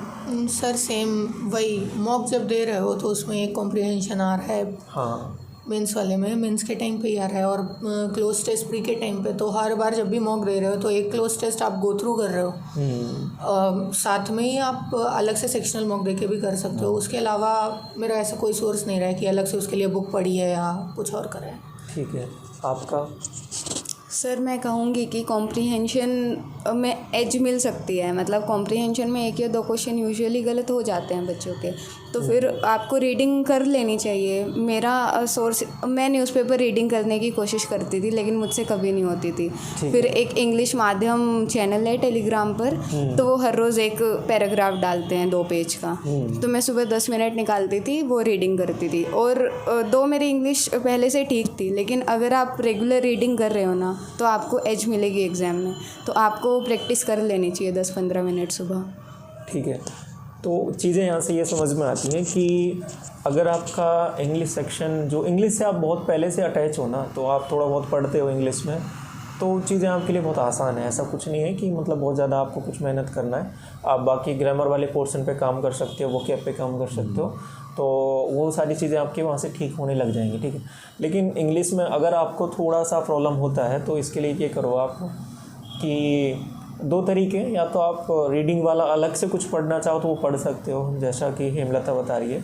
सर सेम वही, मॉक जब दे रहे हो तो उसमें एक कॉम्प्रिहेंशन आ रहा है। हाँ, मेंस वाले में मेंस के टाइम पे ही आ रहा है और क्लोज टेस्ट प्री के टाइम पे। तो हर बार जब भी मॉक दे रहे हो तो एक क्लोज टेस्ट आप गो थ्रू कर रहे हो, साथ में ही आप अलग से सेक्शनल मॉक दे के भी कर सकते हो। उसके अलावा मेरा ऐसा कोई सोर्स नहीं रहा है कि अलग से उसके लिए बुक पढ़ी है या कुछ और करा है। ठीक है। आपका? सर मैं कहूँगी कि कॉम्प्रिहेंशन में एज मिल सकती है, मतलब कॉम्प्रिहेंशन में 1 या 2 क्वेश्चन यूजुअली गलत हो जाते हैं बच्चों के, तो फिर आपको रीडिंग कर लेनी चाहिए। मेरा सोर्स, मैं न्यूज़पेपर रीडिंग करने की कोशिश करती थी लेकिन मुझसे कभी नहीं होती थी। फिर एक इंग्लिश माध्यम चैनल है टेलीग्राम पर, तो वो हर रोज़ एक पैराग्राफ डालते हैं 2 पेज का, तो मैं सुबह 10 मिनट निकालती थी, वो रीडिंग करती थी। और 2 मेरी इंग्लिश पहले से ठीक थी, लेकिन अगर आप रेगुलर रीडिंग कर रहे हो ना तो आपको एज मिलेगी एग्ज़ाम में, तो आपको प्रैक्टिस कर लेनी चाहिए 10-15 मिनट सुबह। ठीक है, तो चीज़ें यहाँ से ये समझ में आती हैं कि अगर आपका इंग्लिश सेक्शन, जो इंग्लिश से आप बहुत पहले से अटैच हो ना, तो आप थोड़ा बहुत पढ़ते हो इंग्लिश में, तो चीज़ें आपके लिए बहुत आसान है। ऐसा कुछ नहीं है कि मतलब बहुत ज़्यादा आपको कुछ मेहनत करना है। आप बाकी ग्रामर वाले पोर्शन पे काम कर सकते हो, वोकैब पे काम कर सकते हो, तो वो सारी चीज़ें आपके वहाँ से ठीक होने लग जाएंगी। ठीक है, लेकिन इंग्लिश में अगर आपको थोड़ा सा प्रॉब्लम होता है तो इसके लिए ये करो आप कि 2 तरीके, या तो आप रीडिंग वाला अलग से कुछ पढ़ना चाहो तो वो पढ़ सकते हो जैसा कि हेमलता बता रही है,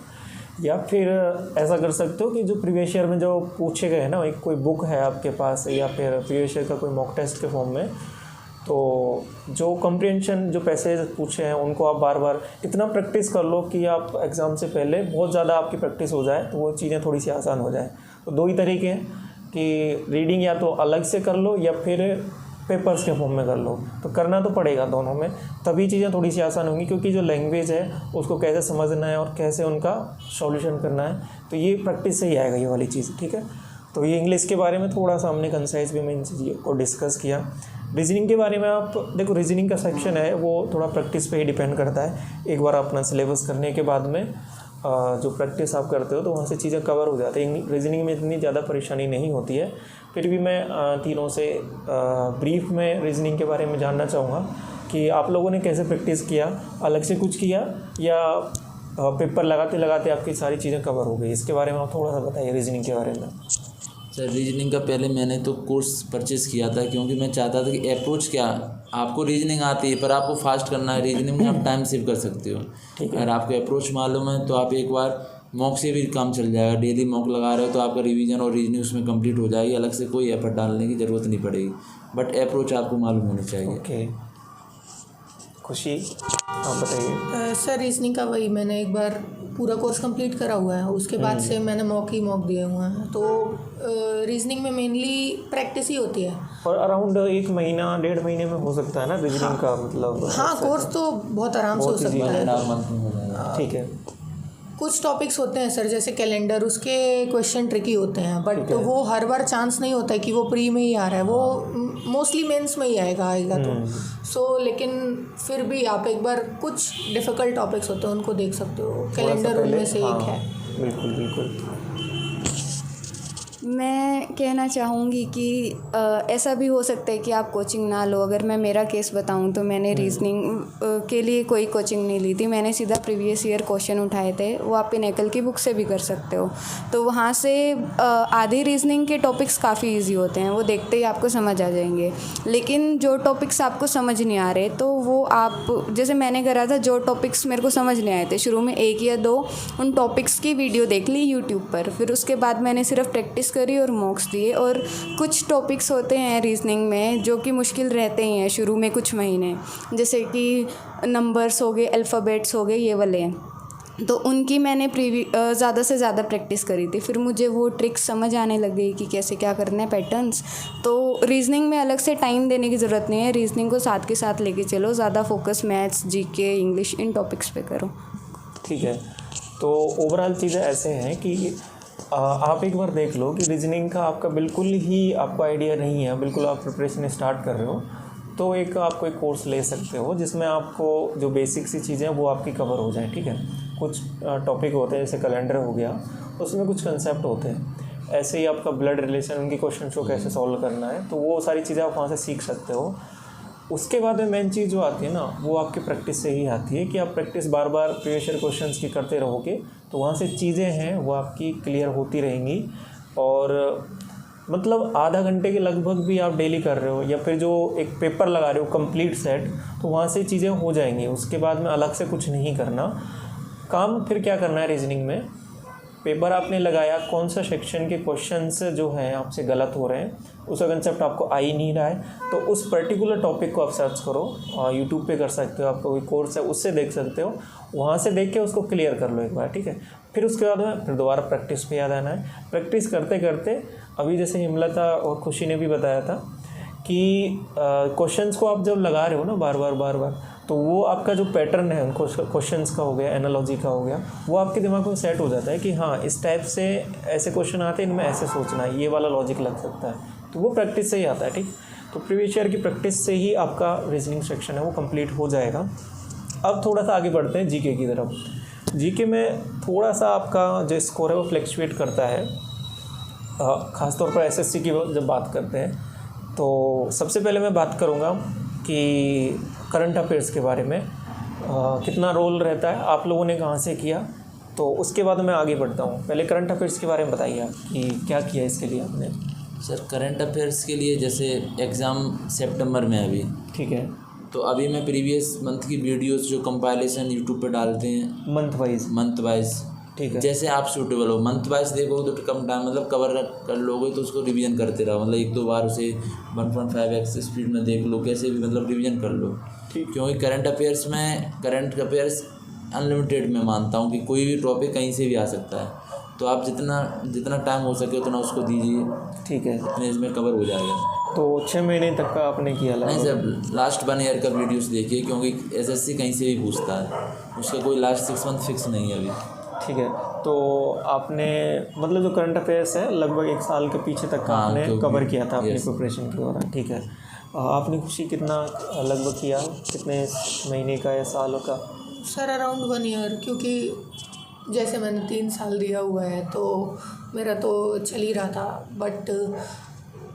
या फिर ऐसा कर सकते हो कि जो प्रीवियस ईयर में जो पूछे गए हैं ना, एक कोई बुक है आपके पास या फिर प्रीवियस ईयर का कोई मॉक टेस्ट के फॉर्म में, तो जो कॉम्प्रिहेंशन जो पैसेज पूछे हैं उनको आप बार बार इतना प्रैक्टिस कर लो कि आप एग्ज़ाम से पहले बहुत ज़्यादा आपकी प्रैक्टिस हो जाए, तो वो चीज़ें थोड़ी सी आसान हो जाए। तो 2 ही तरीके हैं कि रीडिंग या तो अलग से कर लो या फिर पेपर्स के फॉर्म में कर लो, तो करना तो पड़ेगा दोनों में, तभी चीज़ें थोड़ी सी आसान होंगी, क्योंकि जो लैंग्वेज है उसको कैसे समझना है और कैसे उनका सॉल्यूशन करना है, तो ये प्रैक्टिस से ही आएगा ये वाली चीज़। ठीक है, तो ये इंग्लिश के बारे में थोड़ा सा हमने कंसाइज भी में इन चीज़ों को डिस्कस किया। रीजनिंग के बारे में आप देखो, रीजनिंग का सेक्शन है वो थोड़ा प्रैक्टिस पे ही डिपेंड करता है। एक बार अपना सिलेबस करने के बाद में जो प्रैक्टिस आप करते हो तो वहाँ से चीज़ें कवर हो जाती हैं। रीजनिंग में इतनी ज़्यादा परेशानी नहीं होती है। फिर भी मैं तीनों से ब्रीफ में रीजनिंग के बारे में जानना चाहूँगा कि आप लोगों ने कैसे प्रैक्टिस किया, अलग से कुछ किया या पेपर लगाते लगाते आपकी सारी चीज़ें कवर हो गई? इसके बारे में आप थोड़ा सा बताइए रीजनिंग के बारे में। सर रीजनिंग का पहले मैंने तो कोर्स परचेज़ किया था, क्योंकि मैं चाहता था कि अप्रोच क्या, आपको रीजनिंग आती है पर आपको फास्ट करना है, रीजनिंग में आप टाइम सेव कर सकते हो। अगर आपको अप्रोच मालूम है तो आप एक बार मॉक से भी काम चल जाएगा, डेली मॉक लगा रहे हो तो आपका रिवीजन और रीजनिंग उसमें कंप्लीट हो जाएगी, अलग से कोई एफर्ट डालने की ज़रूरत नहीं पड़ेगी, बट अप्रोच आपको मालूम होनी चाहिए। ओके, खुशी आप बताइए। सर रीजनिंग का वही मैंने एक बार पूरा कोर्स कंप्लीट करा हुआ है, उसके बाद से मैंने मॉक दिए हुए हैं। तो रीजनिंग में मेनली प्रैक्टिस ही होती है। और अराउंड 1 महीना 1.5 महीने में हो सकता है ना रीजनिंग का, मतलब हाँ, कोर्स तो बहुत आराम से हो सकता है। 1.5 मंथ में हो जाएगा। ठीक है। कुछ टॉपिक्स होते हैं सर, जैसे कैलेंडर, उसके क्वेश्चन ट्रिकी होते हैं, बट वो हर बार चांस नहीं होता है कि वो प्री में ही आ रहा है, वो मोस्टली मेंस में ही आएगा तो सो लेकिन फिर भी आप एक बार कुछ डिफ़िकल्ट टॉपिक्स होते हैं उनको देख सकते हो, कैलेंडर उनमें से एक है। बिल्कुल बिल्कुल। मैं कहना चाहूँगी कि ऐसा भी हो सकता है कि आप कोचिंग ना लो। अगर मैं मेरा केस बताऊँ तो मैंने रीजनिंग के लिए कोई कोचिंग नहीं ली थी, मैंने सीधा प्रीवियस ईयर क्वेश्चन उठाए थे, वो आप पिनेकल की बुक से भी कर सकते हो। तो वहाँ से आधे रीजनिंग के टॉपिक्स काफ़ी ईजी होते हैं, वो देखते ही आपको समझ आ जाएंगे। लेकिन जो टॉपिक्स आपको समझ नहीं आ रहे तो वो आप, जैसे मैंने करा था, जो टॉपिक्स मेरे को समझ नहीं आए थे शुरू में 1 या 2 उन टॉपिक्स की वीडियो देख ली यूट्यूब पर, फिर उसके बाद मैंने सिर्फ प्रैक्टिस करी और मॉक्स दिए। और कुछ टॉपिक्स होते हैं रीजनिंग में जो कि मुश्किल रहते ही हैं शुरू में कुछ महीने, जैसे कि नंबर्स हो गए, अल्फ़ाबेट्स हो गए, ये वाले हैं, तो उनकी मैंने ज़्यादा से ज़्यादा प्रैक्टिस करी थी। फिर मुझे वो ट्रिक्स समझ आने लग गई कि कैसे क्या करना है, पैटर्न्स। तो रीजनिंग में अलग से टाइम देने की ज़रूरत नहीं है, रीजनिंग को साथ के साथ लेके चलो, ज़्यादा फोकस मैथ्स, जीके, इंग्लिश, इन टॉपिक्स पे करो। ठीक है। तो ओवरऑल चीज़ें ऐसे हैं कि आप एक बार देख लो कि रीजनिंग का आपका बिल्कुल ही आपको आइडिया नहीं है, बिल्कुल आप प्रिपरेशन स्टार्ट कर रहे हो, तो आप कोई कोर्स ले सकते हो जिसमें आपको जो बेसिक सी चीज़ें हैं वो आपकी कवर हो जाए। ठीक है। कुछ टॉपिक होते हैं जैसे कैलेंडर हो गया, उसमें कुछ कंसेप्ट होते हैं, ऐसे ही आपका ब्लड रिलेशन, उनके क्वेश्चन को कैसे सॉल्व करना है, तो वो सारी चीज़ें आप वहाँ से सीख सकते हो। उसके बाद में मेन चीज़ जो आती है ना, वो आपकी प्रैक्टिस से ही आती है कि आप प्रैक्टिस बार बार प्रीवियस ईयर क्वेश्चंस की करते रहोगे तो वहाँ से चीज़ें हैं वो आपकी क्लियर होती रहेंगी। और मतलब आधा घंटे के लगभग भी आप डेली कर रहे हो या फिर जो एक पेपर लगा रहे हो कंप्लीट सेट, तो वहाँ से चीज़ें हो जाएंगी। उसके बाद में अलग से कुछ नहीं करना काम। फिर क्या करना है रीजनिंग में, पेपर आपने लगाया, कौन सा सेक्शन के क्वेश्चंस जो हैं आपसे गलत हो रहे हैं, उसका कंसेप्ट आपको आ ही नहीं रहा है, तो उस पर्टिकुलर टॉपिक को आप सर्च करो, यूट्यूब पे कर सकते हो, आपका कोई कोर्स है उससे देख सकते हो, वहाँ से देख के उसको क्लियर कर लो एक बार। ठीक है। फिर उसके बाद में फिर दोबारा प्रैक्टिस पे याद आना है। प्रैक्टिस करते करते अभी जैसे हिमलता और खुशी ने भी बताया था कि क्वेश्चंस को आप जब लगा रहे हो ना बार बार, तो वो आपका जो पैटर्न है उनको क्वेश्चंस का हो गया, एनालॉजी का हो गया, वो आपके दिमाग में सेट हो जाता है कि हाँ इस टाइप से ऐसे क्वेश्चन आते हैं, इनमें ऐसे सोचना है, ये वाला लॉजिक लग सकता है, तो वो प्रैक्टिस से ही आता है। ठीक। तो प्रीवियस ईयर की प्रैक्टिस से ही आपका रीजनिंग सेक्शन है वो कंप्लीट हो जाएगा। अब थोड़ा सा आगे बढ़ते हैं जीके की तरफ। जीके में थोड़ा सा आपका जो स्कोर है वो फ्लक्चुएट करता है, ख़ासतौर पर एसएससी की जब बात करते हैं। तो सबसे पहले मैं बात करूँगा कि करंट अफेयर्स के बारे में कितना रोल रहता है, आप लोगों ने कहाँ से किया, तो उसके बाद मैं आगे बढ़ता हूँ। पहले करंट अफेयर्स के बारे में बताइए आप कि क्या किया इसके लिए आपने। सर करंट अफेयर्स के लिए जैसे एग्ज़ाम सितंबर में अभी, ठीक है, तो अभी मैं प्रीवियस मंथ की वीडियोस जो कंपाइलेशन यूट्यूब पे डालते हैं मंथ वाइज, ठीक है, जैसे आप सूटेबल हो, मंथ वाइज देखोगे तो कम टाइम मतलब कवर कर लोगे, तो उसको रिवीजन करते रहो, मतलब 1-2 बार उसे 1.5x स्पीड में देख लो, कैसे भी मतलब रिवीजन कर लो। क्योंकि करंट अफेयर्स अनलिमिटेड मैं मानता हूँ कि कोई भी टॉपिक कहीं से भी आ सकता है, तो आप जितना टाइम हो सके उतना उसको दीजिए। ठीक है, इतने इसमें कवर हो जाएगा। तो 6 महीने तक का आपने किया? नहीं सर, लास्ट 1 ईयर का वीडियोस देखिए, क्योंकि एसएससी कहीं से भी पूछता है, उसका कोई लास्ट 6 मंथ फिक्स नहीं है अभी। ठीक है, तो आपने मतलब जो करंट अफेयर्स है लगभग 1 साल के पीछे तक का आपने कवर किया था अपनी प्रिपरेशन के दौरान। ठीक है, आपने खुशी कितना लगभग किया, कितने महीने का या सालों का? सर अराउंड 1 ईयर, क्योंकि जैसे मैंने 3 साल दिया हुआ है तो मेरा तो चल ही रहा था। बट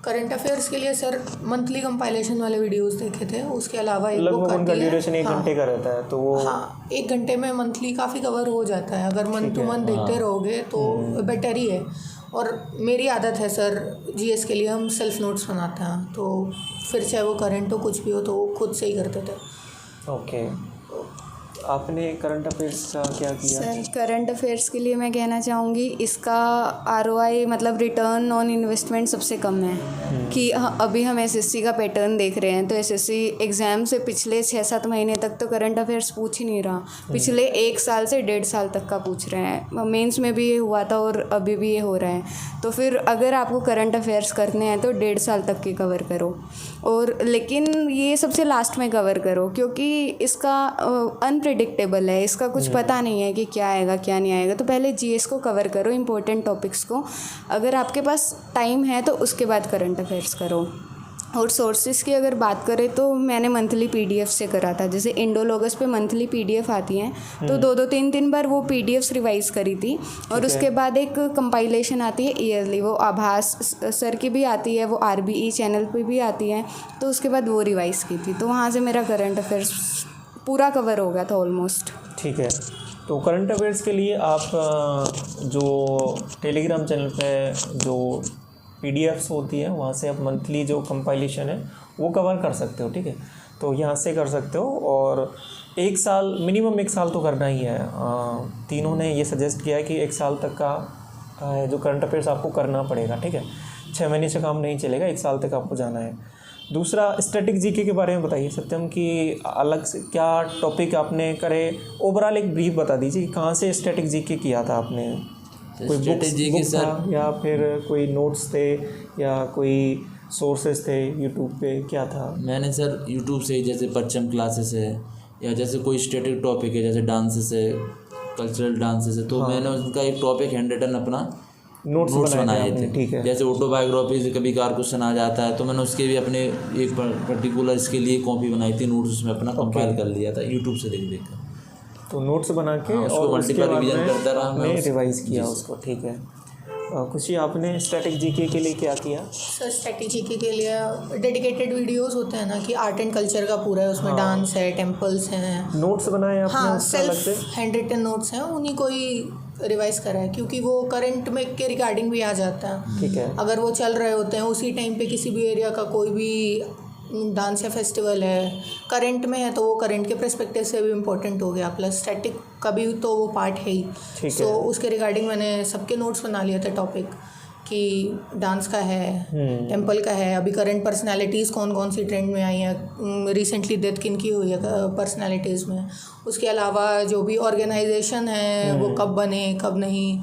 करंट अफेयर्स के लिए सर मंथली कंपाइलेशन वाले वीडियोस देखे थे, उसके अलावा एक बुक लगभग उनका ड्यूरेशन 1 घंटे का रहता है, तो वो 1 घंटे में मंथली काफ़ी कवर हो जाता है। अगर मंथ टू मंथ देखते रहोगे तो बेटर ही है। और मेरी आदत है सर जीएस के लिए हम सेल्फ नोट्स बनाते हैं, तो फिर चाहे वो करंट हो कुछ भी हो तो वो खुद से ही करते थे। ओके, आपने करंट अफेयर्स का क्या किया? सर करंट अफेयर्स के लिए मैं कहना चाहूँगी इसका आरओआई मतलब रिटर्न ऑन इन्वेस्टमेंट सबसे कम है कि अभी हम एसएससी का पैटर्न देख रहे हैं, तो एसएससी एग्ज़ाम से पिछले 6-7 महीने तक तो करंट अफेयर्स पूछ ही नहीं रहा, पिछले 1 साल से 1.5 साल तक का पूछ रहे हैं। मेंस में भी ये हुआ था और अभी भी ये हो रहा है। तो फिर अगर आपको करंट अफेयर्स करने हैं तो 1.5 साल तक के कवर करो, और लेकिन ये सबसे लास्ट में कवर करो क्योंकि इसका अनप्रिडिक्टेबल है, इसका कुछ पता नहीं है कि क्या आएगा क्या नहीं आएगा। तो पहले जीएस को कवर करो, इंपॉर्टेंट टॉपिक्स को, अगर आपके पास टाइम है तो उसके बाद करंट अफेयर्स करो। और सोर्सेज की अगर बात करें तो मैंने मंथली पीडीएफ से करा था, जैसे इंडोलॉगस पे मंथली पीडीएफ आती हैं, तो 2-2 3-3 बार वो पीडीएफ्स रिवाइज करी थी। और उसके बाद एक कंपाइलेशन आती है ईयरली, वो आभास सर की भी आती है, वो आरबीई चैनल पे भी आती है, तो उसके बाद वो रिवाइज की थी। तो वहाँ से मेरा करंट अफेयर्स पूरा कवर हो गया था ऑलमोस्ट। ठीक है, तो करंट अफेयर्स के लिए आप जो टेलीग्राम चैनल पे जो पीडीएफ्स होती है वहाँ से आप मंथली जो कंपाइलेशन है वो कवर कर सकते हो। ठीक है, तो यहाँ से कर सकते हो, और 1 साल मिनिमम 1 साल तो करना ही है। तीनों ने ये सजेस्ट किया है कि 1 साल तक का जो करंट अफेयर्स आपको करना पड़ेगा। ठीक है, 6 महीने से काम नहीं चलेगा, 1 साल तक आपको जाना है। दूसरा, स्टैटिक जीके के बारे में बताइए सत्यम, कि अलग से क्या टॉपिक आपने करे, ओवरऑल एक ब्रीफ बता दीजिए कि कहाँ से स्टैटिक जीके किया था आपने, कोई बुक था या फिर कोई नोट्स थे या कोई सोर्सेज थे यूट्यूब पे, क्या था? मैंने सर यूट्यूब से ही, जैसे परचम क्लासेस है या जैसे कोई स्टैटिक टॉपिक है, जैसे डांसेस है, कल्चरल डांसेस है, तो मैंने उनका एक टॉपिक हैंड रिटन अपना नोट्स बनाए थे। ठीक है, जैसे ऑटोबायोग्राफी से कभी कार क्वेश्चन आ जाता है तो मैंने उसके भी अपने एक पर्टिकुलर इसके लिए कॉपी बनाई थी, नोट्स उसमें अपना कंपाइल कर लिया था यूट्यूब से देख देख कर। तो नोट्स बना के उसको मल्टीपल रिवीजन करता रहा मैं, रिवाइज किया उसको। ठीक है, खुशी आपने स्टैटिक जीके के लिए क्या किया? सर स्टैटिक जीके के लिए डेडिकेटेड वीडियोस होते हैं ना, कि आर्ट एंड कल्चर का पूरा है, उसमें डांस है, टेम्पल्स हैं, नोट्स बनाए आपने? हाँ, सेल्फ हैंड रिटन नोट्स हैं, उन्हीं को ही रिवाइज करा है क्योंकि वो करंट में के रिगार्डिंग भी आ जाता है। ठीक है, अगर वो चल रहे होते हैं उसी टाइम पे किसी भी एरिया का कोई भी डांस या फेस्टिवल है, करंट में है, तो वो करंट के पर्सपेक्टिव से भी इम्पोर्टेंट हो गया, प्लस स्टैटिक का भी तो वो पार्ट है ही। सो उसके रिगार्डिंग मैंने सबके नोट्स बना लिए थे टॉपिक, कि डांस का है, टेम्पल का है, अभी करंट पर्सनालिटीज़ कौन कौन सी ट्रेंड में आई हैं, रिसेंटली डेथ किन की हुई है पर्सनालिटीज़ में, उसके अलावा जो भी ऑर्गेनाइजेशन है वो कब बने कब नहीं,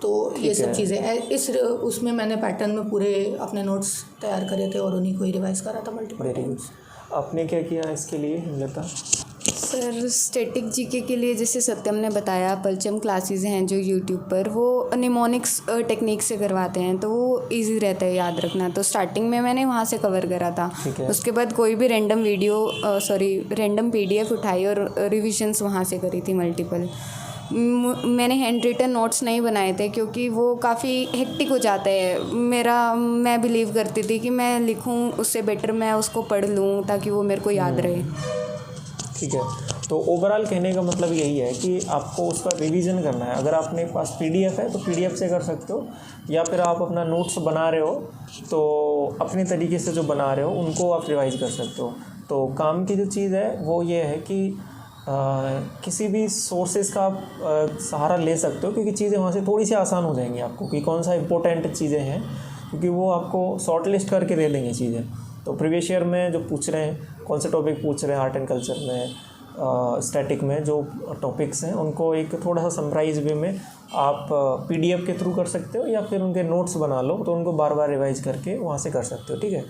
तो ये सब चीज़ें इस उसमें मैंने पैटर्न में पूरे अपने नोट्स तैयार करे थे और उन्हीं को ही रिवाइज करा था मल्टीपल टाइम्स। आपने क्या किया इसके लिए हिमलता? सर स्टैटिक जीके के लिए जैसे सत्यम ने बताया, परचम क्लासेस हैं जो यूट्यूब पर, वो निमोनिक्स टेक्निक से करवाते हैं, तो वो इजी रहता है याद रखना, तो स्टार्टिंग में मैंने वहाँ से कवर करा था। उसके बाद कोई भी रैंडम रैंडम पीडीएफ उठाई और रिविजन्स वहाँ से करी थी मल्टीपल। मैंने हैंड रिटन नोट्स नहीं बनाए थे क्योंकि वो काफ़ी हेक्टिक हो जाता है मैं बिलीव करती थी कि मैं लिखूं उससे बेटर मैं उसको पढ़ लूं ताकि वो मेरे को याद रहे। ठीक है, तो ओवरऑल कहने का मतलब यही है कि आपको उसका रिवीजन करना है। अगर आपने पास पीडीएफ है तो पीडीएफ से कर सकते हो, या फिर आप अपना नोट्स बना रहे हो तो अपने तरीके से जो बना रहे हो उनको आप रिवाइज कर सकते हो। तो काम की जो चीज़ है वो ये है कि किसी भी सोर्सेज का आप सहारा ले सकते हो, क्योंकि चीज़ें वहाँ से थोड़ी सी आसान हो जाएंगी आपको कि कौन सा इंपॉर्टेंट चीज़ें हैं, क्योंकि वो आपको शॉर्ट लिस्ट करके दे देंगे चीज़ें। तो प्रीवियस ईयर में जो पूछ रहे हैं, कौन से टॉपिक पूछ रहे हैं आर्ट एंड कल्चर में, स्टैटिक में जो टॉपिक्स हैं उनको एक थोड़ा सा समराइज वे में आप पीडीएफ के थ्रू कर सकते हो, या फिर उनके नोट्स बना लो तो उनको बार बार रिवाइज करके वहाँ से कर सकते हो। ठीक है,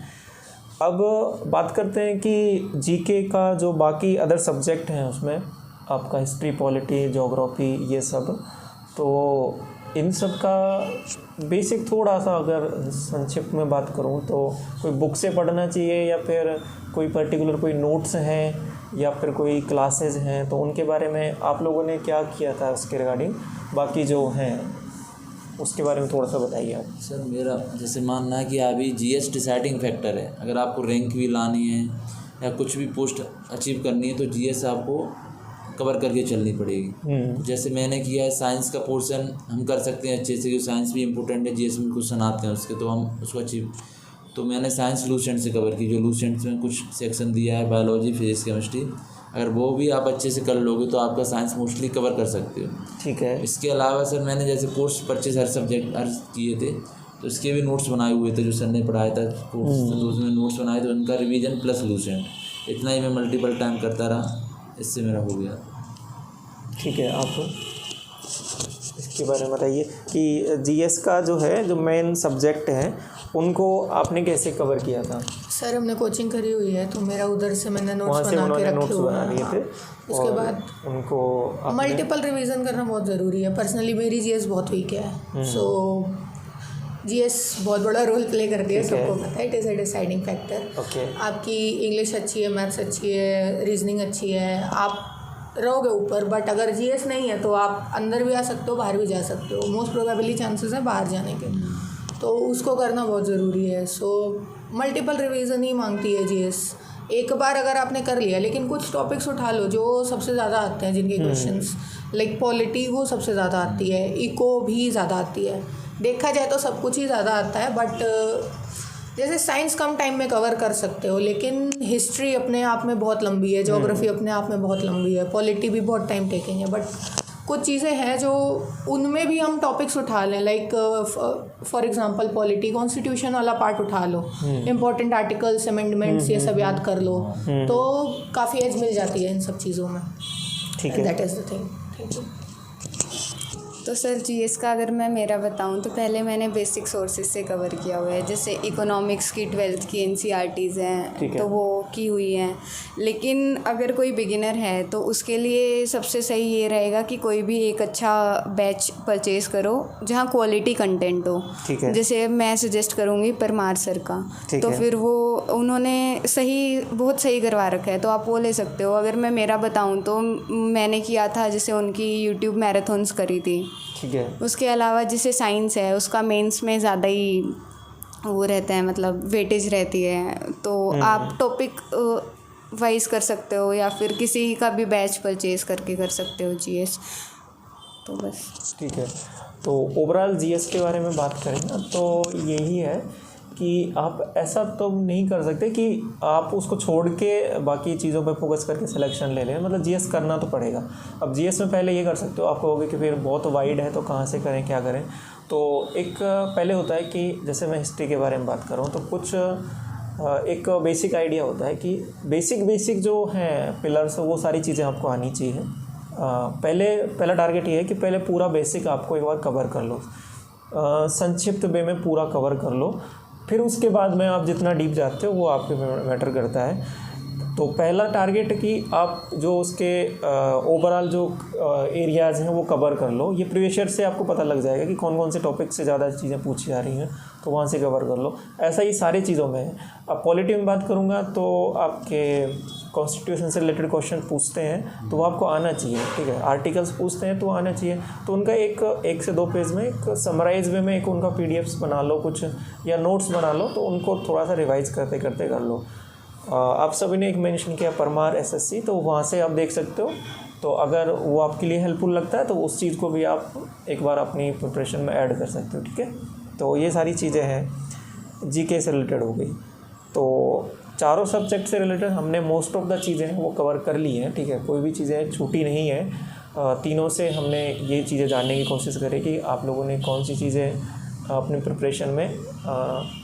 अब बात करते हैं कि जीके का जो बाकी अदर सब्जेक्ट हैं उसमें आपका हिस्ट्री, पॉलिटी, ज्योग्राफी, ये सब, तो इन सब का बेसिक थोड़ा सा अगर संक्षिप्त में बात करूं तो कोई बुक से पढ़ना चाहिए या फिर कोई पर्टिकुलर कोई नोट्स हैं या फिर कोई क्लासेस हैं, तो उनके बारे में आप लोगों ने क्या किया था उसके रिगार्डिंग, बाकी जो हैं उसके बारे में थोड़ा सा बताइए आप। सर मेरा जैसे मानना है कि अभी जीएस डिसाइडिंग फैक्टर है, अगर आपको रैंक भी लानी है या कुछ भी पोस्ट अचीव करनी है तो जीएस आपको कवर करके चलनी पड़ेगी। जैसे मैंने किया है साइंस का पोर्शन हम कर सकते हैं अच्छे से, क्योंकि साइंस भी इंपॉर्टेंट है, जीएस में कुछ आते हैं उसके, तो हम उसको अचीव, तो मैंने साइंस लूसेंट से कवर की, जो लूसेंट में कुछ सेक्शन दिया है बायोलॉजी, फिजिक्स, केमिस्ट्री, अगर वो भी आप अच्छे से कर लोगे तो आपका साइंस मोस्टली कवर कर सकते हो। ठीक है। इसके अलावा सर मैंने जैसे कोर्स परचेज हर सब्जेक्ट हर किए थे, तो इसके भी नोट्स बनाए हुए थे जो सर ने पढ़ाया था कोर्स, तो उसमें नोट्स बनाए थे, उनका रिवीजन प्लस लूसेंट, इतना ही मैं मल्टीपल टाइम करता रहा, इससे मेरा हो गया। ठीक है, आप इसके बारे में बताइए कि जीएस का जो है, जो मेन सब्जेक्ट है, उनको आपने कैसे कवर किया था? सर हमने कोचिंग करी हुई है, तो मेरा उधर से मैंने वहाँ नोट्स से बना के उन्होंने रखे नोट्स हुए बना हैं। लिए थे, उसके और बाद उनको मल्टीपल रिवीजन करना बहुत ज़रूरी है। पर्सनली मेरी जीएस बहुत वीक है, सो जीएस बहुत बड़ा रोल प्ले करती है, सबको पता है, it is a deciding factor. Okay. आपकी इंग्लिश अच्छी है, मैथ्स अच्छी है, रीजनिंग अच्छी है, आप रहोगे ऊपर, बट अगर जीएस नहीं है तो आप अंदर भी आ सकते हो, बाहर भी जा सकते हो, मोस्ट प्रोबेबली चांसेस है बाहर जाने के, तो उसको करना बहुत ज़रूरी है। सो मल्टीपल रिवीजन ही मांगती है जीएस। एक बार अगर आपने कर लिया, लेकिन कुछ टॉपिक्स उठा लो जो सबसे ज़्यादा आते हैं, जिनके क्वेश्चंस लाइक पॉलिटी वो सबसे ज़्यादा आती है, इको भी ज़्यादा आती है, देखा जाए तो सब कुछ ही ज़्यादा आता है, बट जैसे साइंस कम टाइम में कवर कर सकते हो, लेकिन हिस्ट्री अपने आप में बहुत लंबी है, ज्योग्राफी अपने आप में बहुत लंबी है, पॉलिटी भी बहुत टाइम टेकिंग है, बट कुछ चीज़ें हैं जो उनमें भी हम टॉपिक्स उठा लें, like for example polity, constitution वाला पार्ट उठा लो, इंपॉर्टेंट आर्टिकल्स, अमेंडमेंट्स, ये सब याद कर लो, तो काफ़ी एज मिल जाती है इन सब चीज़ों में। ठीक है, that is the thing. Thank you. तो सर जीएस का अगर मैं मेरा बताऊं तो पहले मैंने बेसिक सोर्सेज से कवर किया हुआ है, जैसे इकोनॉमिक्स की 12th की एनसीईआरटीज़ हैं तो वो की हुई हैं। लेकिन अगर कोई बिगिनर है तो उसके लिए सबसे सही ये रहेगा कि कोई भी एक अच्छा बैच परचेज़ करो जहाँ क्वालिटी कंटेंट हो। ठीक है। जैसे मैं सजेस्ट करूँगी परमार सर का, तो फिर वो उन्होंने बहुत सही करवा रखा है, तो आप वो ले सकते हो। अगर मैं मेरा बताऊँ तो मैंने किया था, जैसे उनकी यूट्यूब मैराथन्स करी थी। ठीक है। उसके अलावा जैसे साइंस है, उसका मेंस में ज़्यादा ही वो रहता है, मतलब वेटेज रहती है, तो आप टॉपिक वाइज कर सकते हो या फिर किसी का भी बैच परचेज करके कर सकते हो जीएस, तो बस। ठीक है, तो ओवरऑल जीएस के बारे में बात करें ना, तो यही है कि आप ऐसा तो नहीं कर सकते कि आप उसको छोड़ के बाकी चीज़ों पे फोकस करके सिलेक्शन ले लें, मतलब जीएस करना तो पड़ेगा। अब जीएस में पहले ये कर सकते हो, आप कहोगे कि फिर बहुत वाइड है तो कहाँ से करें, क्या करें, तो एक पहले होता है कि जैसे मैं हिस्ट्री के बारे में बात करूँ तो कुछ एक बेसिक आइडिया होता है कि बेसिक जो हैं पिलर्स, वो सारी चीज़ें आपको आनी चाहिए। पहला टारगेट ये है कि पहले पूरा बेसिक आपको एक बार कवर कर लो, संक्षिप्त वे में पूरा कवर कर लो, फिर उसके बाद में आप जितना डीप जाते हो वो आप पे मैटर करता है। तो पहला टारगेट कि आप जो उसके ओवरऑल जो एरियाज़ हैं वो कवर कर लो। ये प्रीवियस ईयर से आपको पता लग जाएगा कि कौन कौन से टॉपिक से ज़्यादा चीज़ें पूछी जा रही हैं, तो वहाँ से कवर कर लो। ऐसा ही सारी चीज़ों में है। अब पॉलिटी में बात करूँगा तो आपके कॉन्स्टिट्यूशन से रिलेटेड क्वेश्चन पूछते हैं तो वो आपको आना चाहिए, ठीक है। आर्टिकल्स पूछते हैं तो आना चाहिए, तो उनका एक से दो पेज में एक समराइज वे में एक उनका पीडीएफ्स बना लो कुछ, या नोट्स बना लो, तो उनको थोड़ा सा रिवाइज करते करते कर लो। आप सभी ने एक मेंशन किया परमार एसएससी, तो वहाँ से आप देख सकते हो। तो अगर वो आपके लिए हेल्पफुल लगता है तो उस चीज़ को भी आप एक बार अपनी प्रिपरेशन में ऐड कर सकते हो, ठीक है। तो ये सारी चीज़ें हैं जीके से रिलेटेड हो गई। तो चारों सब्जेक्ट से रिलेटेड हमने मोस्ट ऑफ द चीज़ें हैं वो कवर कर ली हैं, ठीक है। कोई भी चीज़ें छूटी नहीं है। तीनों से हमने ये चीज़ें जानने की कोशिश करी कि आप लोगों ने कौन सी चीज़ें अपनी प्रिपरेशन में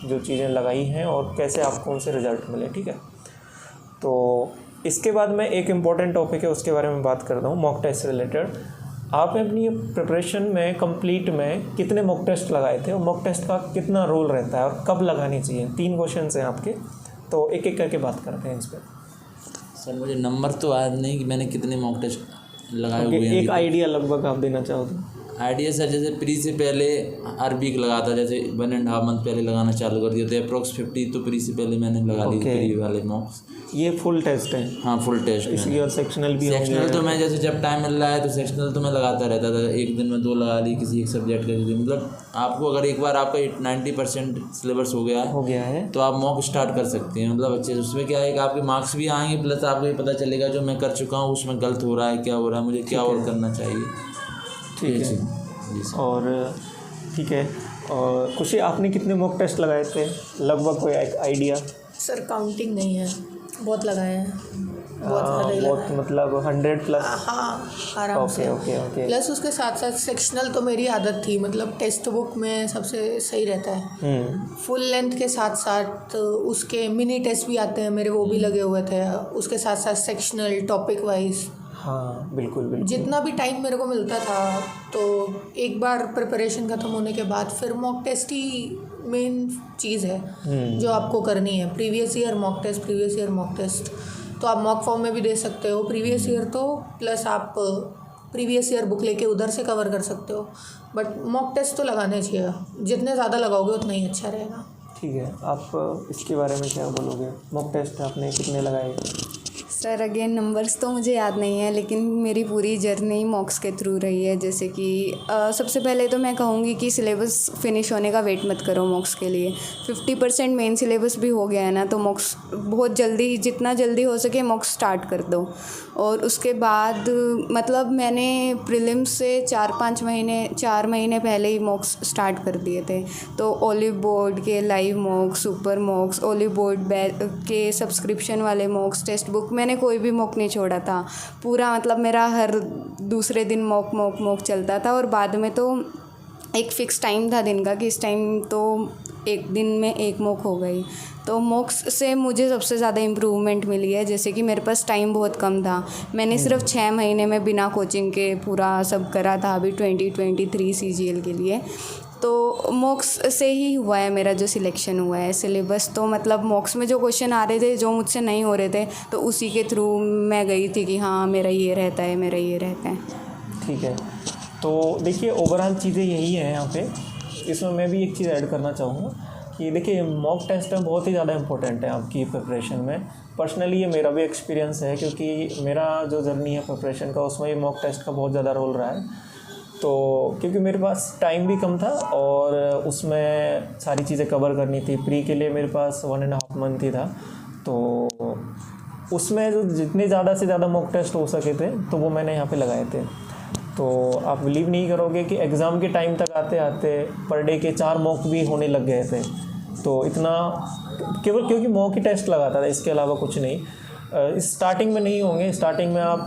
जो चीज़ें लगाई हैं और कैसे आपको उनसे रिज़ल्ट मिले, ठीक है। तो इसके बाद में एक इम्पॉर्टेंट टॉपिक है उसके बारे में बात करता हूँ, मॉक टेस्ट से रिलेटेड। आपने अपनी प्रिपरेशन में कंप्लीट में कितने मॉक टेस्ट लगाए थे और मॉक टेस्ट का कितना रोल रहता है और कब लगानी चाहिए? 3 क्वेश्चन हैं आपके, तो एक एक करके बात करते हैं इस पर। सर मुझे नंबर तो याद नहीं कि मैंने कितने मॉक टेस्ट लगाए हुए हैं। एक आइडिया लगभग आप देना चाहो तो। आइडिया सर जैसे प्री से पहले हर वीक लगाता, जैसे 1.5 मंथ पहले लगाना चालू कर दिया तो अप्रोक्स 50 तो प्री से पहले मैंने लगा ली प्री वाले मॉक्स। ये फुल टेस्ट है? हाँ फुल टेस्ट है। इसकी और सेक्शनल भी? सेक्शनल तो मैं जैसे जब टाइम मिल रहा है तो सेक्शनल तो मैं लगाता रहता था, एक दिन में 2 लगा ली किसी एक सब्जेक्ट का। मतलब आपको अगर एक बार आपका 90% सिलेबस हो गया है तो आप मॉक स्टार्ट कर सकते हैं। मतलब अच्छे उसमें क्या है कि आपके मार्क्स भी आएंगे, प्लस आपको ये पता चलेगा जो मैं कर चुका हूँ उसमें गलत हो रहा है, क्या हो रहा है, मुझे क्या और करना चाहिए। ठीक है। और ठीक है, और खुशी आपने कितने मॉक टेस्ट लगाए थे लगभग, कोई आइडिया? सर काउंटिंग नहीं है, बहुत लगाए हैं, बहुत ज़्यादा ही लगाए हैं। मतलब 100 प्लस? हाँ आराम से। ओके। प्लस उसके साथ साथ सेक्शनल तो मेरी आदत थी, मतलब टेक्स्ट बुक में सबसे सही रहता है। फुल लेंथ के साथ साथ उसके मिनी टेस्ट भी आते हैं मेरे, वो भी लगे हुए थे। उसके साथ साथ सेक्शनल टॉपिक वाइज। हाँ बिल्कुल। जितना भी टाइम मेरे को मिलता था तो एक बार प्रिपरेशन ख़त्म होने के बाद फिर मॉक टेस्ट ही मेन चीज़ है जो आपको करनी है। प्रीवियस ईयर मॉक टेस्ट तो आप मॉक फॉर्म में भी दे सकते हो प्रीवियस ईयर तो, प्लस आप प्रीवियस ईयर बुक लेके उधर से कवर कर सकते हो। बट मॉक टेस्ट तो लगाने चाहिए, जितने ज़्यादा लगाओगे उतना ही अच्छा रहेगा। ठीक है, आप इसके बारे में क्या बोलोगे? मॉक टेस्ट आपने कितने लगाए? सर अगेन नंबर्स तो मुझे याद नहीं है, लेकिन मेरी पूरी जर्नी मॉक्स के थ्रू रही है। जैसे कि सबसे पहले तो मैं कहूँगी कि सिलेबस फिनिश होने का वेट मत करो मॉक्स के लिए। 50% मेन सिलेबस भी हो गया है ना, तो मॉक्स बहुत जल्दी, जितना जल्दी हो सके मॉक्स स्टार्ट कर दो। और उसके बाद मतलब मैंने प्रीलिम्स से 4 महीने पहले ही मॉक्स स्टार्ट कर दिए थे। तो ओलिव बोर्ड के लाइव मॉक्स, सुपर मॉक्स, ओलिव बोर्ड के सब्सक्रिप्शन वाले मॉक्स, टेक्स्ट बुक, मैंने कोई भी मॉक नहीं छोड़ा था पूरा। मतलब मेरा हर दूसरे दिन मॉक चलता था। और बाद में तो एक फ़िक्स टाइम था दिन का कि इस टाइम तो एक दिन में एक मॉक हो गई। तो मॉक्स से मुझे सबसे ज़्यादा इम्प्रूवमेंट मिली है। जैसे कि मेरे पास टाइम बहुत कम था, मैंने सिर्फ 6 महीने में बिना कोचिंग के पूरा सब करा था अभी 2023 CGL के लिए। तो मॉक्स से ही हुआ है मेरा जो सिलेक्शन हुआ है। सिलेबस तो मतलब मॉक्स में जो क्वेश्चन आ रहे थे जो मुझसे नहीं हो रहे थे तो उसी के थ्रू मैं गई थी कि हाँ मेरा ये रहता है। ठीक है, तो देखिए ओवरऑल चीज़ें यही हैं यहाँ पे। इसमें मैं भी एक चीज़ ऐड करना चाहूँगा कि देखिए मॉक टेस्ट बहुत ही ज़्यादा इम्पोर्टेंट है आपकी प्रिपरेशन में। पर्सनली ये मेरा भी एक्सपीरियंस है, क्योंकि मेरा जो जर्नी है प्रिपरेशन का उसमें ये मॉक टेस्ट का बहुत ज़्यादा रोल रहा है। तो क्योंकि मेरे पास टाइम भी कम था और उसमें सारी चीज़ें कवर करनी थी। प्री के लिए मेरे पास 1.5 मंथ ही था, तो उसमें जो जितने ज़्यादा से ज़्यादा मॉक टेस्ट हो सके थे तो वो मैंने यहाँ पे लगाए थे। तो आप बिलीव नहीं करोगे कि एग्ज़ाम के टाइम तक आते आते पर डे के 4 मॉक भी होने लग गए थे। तो इतना केवल क्योंकि मॉक ही टेस्ट लगाता था, इसके अलावा कुछ नहीं। स्टार्टिंग में नहीं होंगे, स्टार्टिंग में आप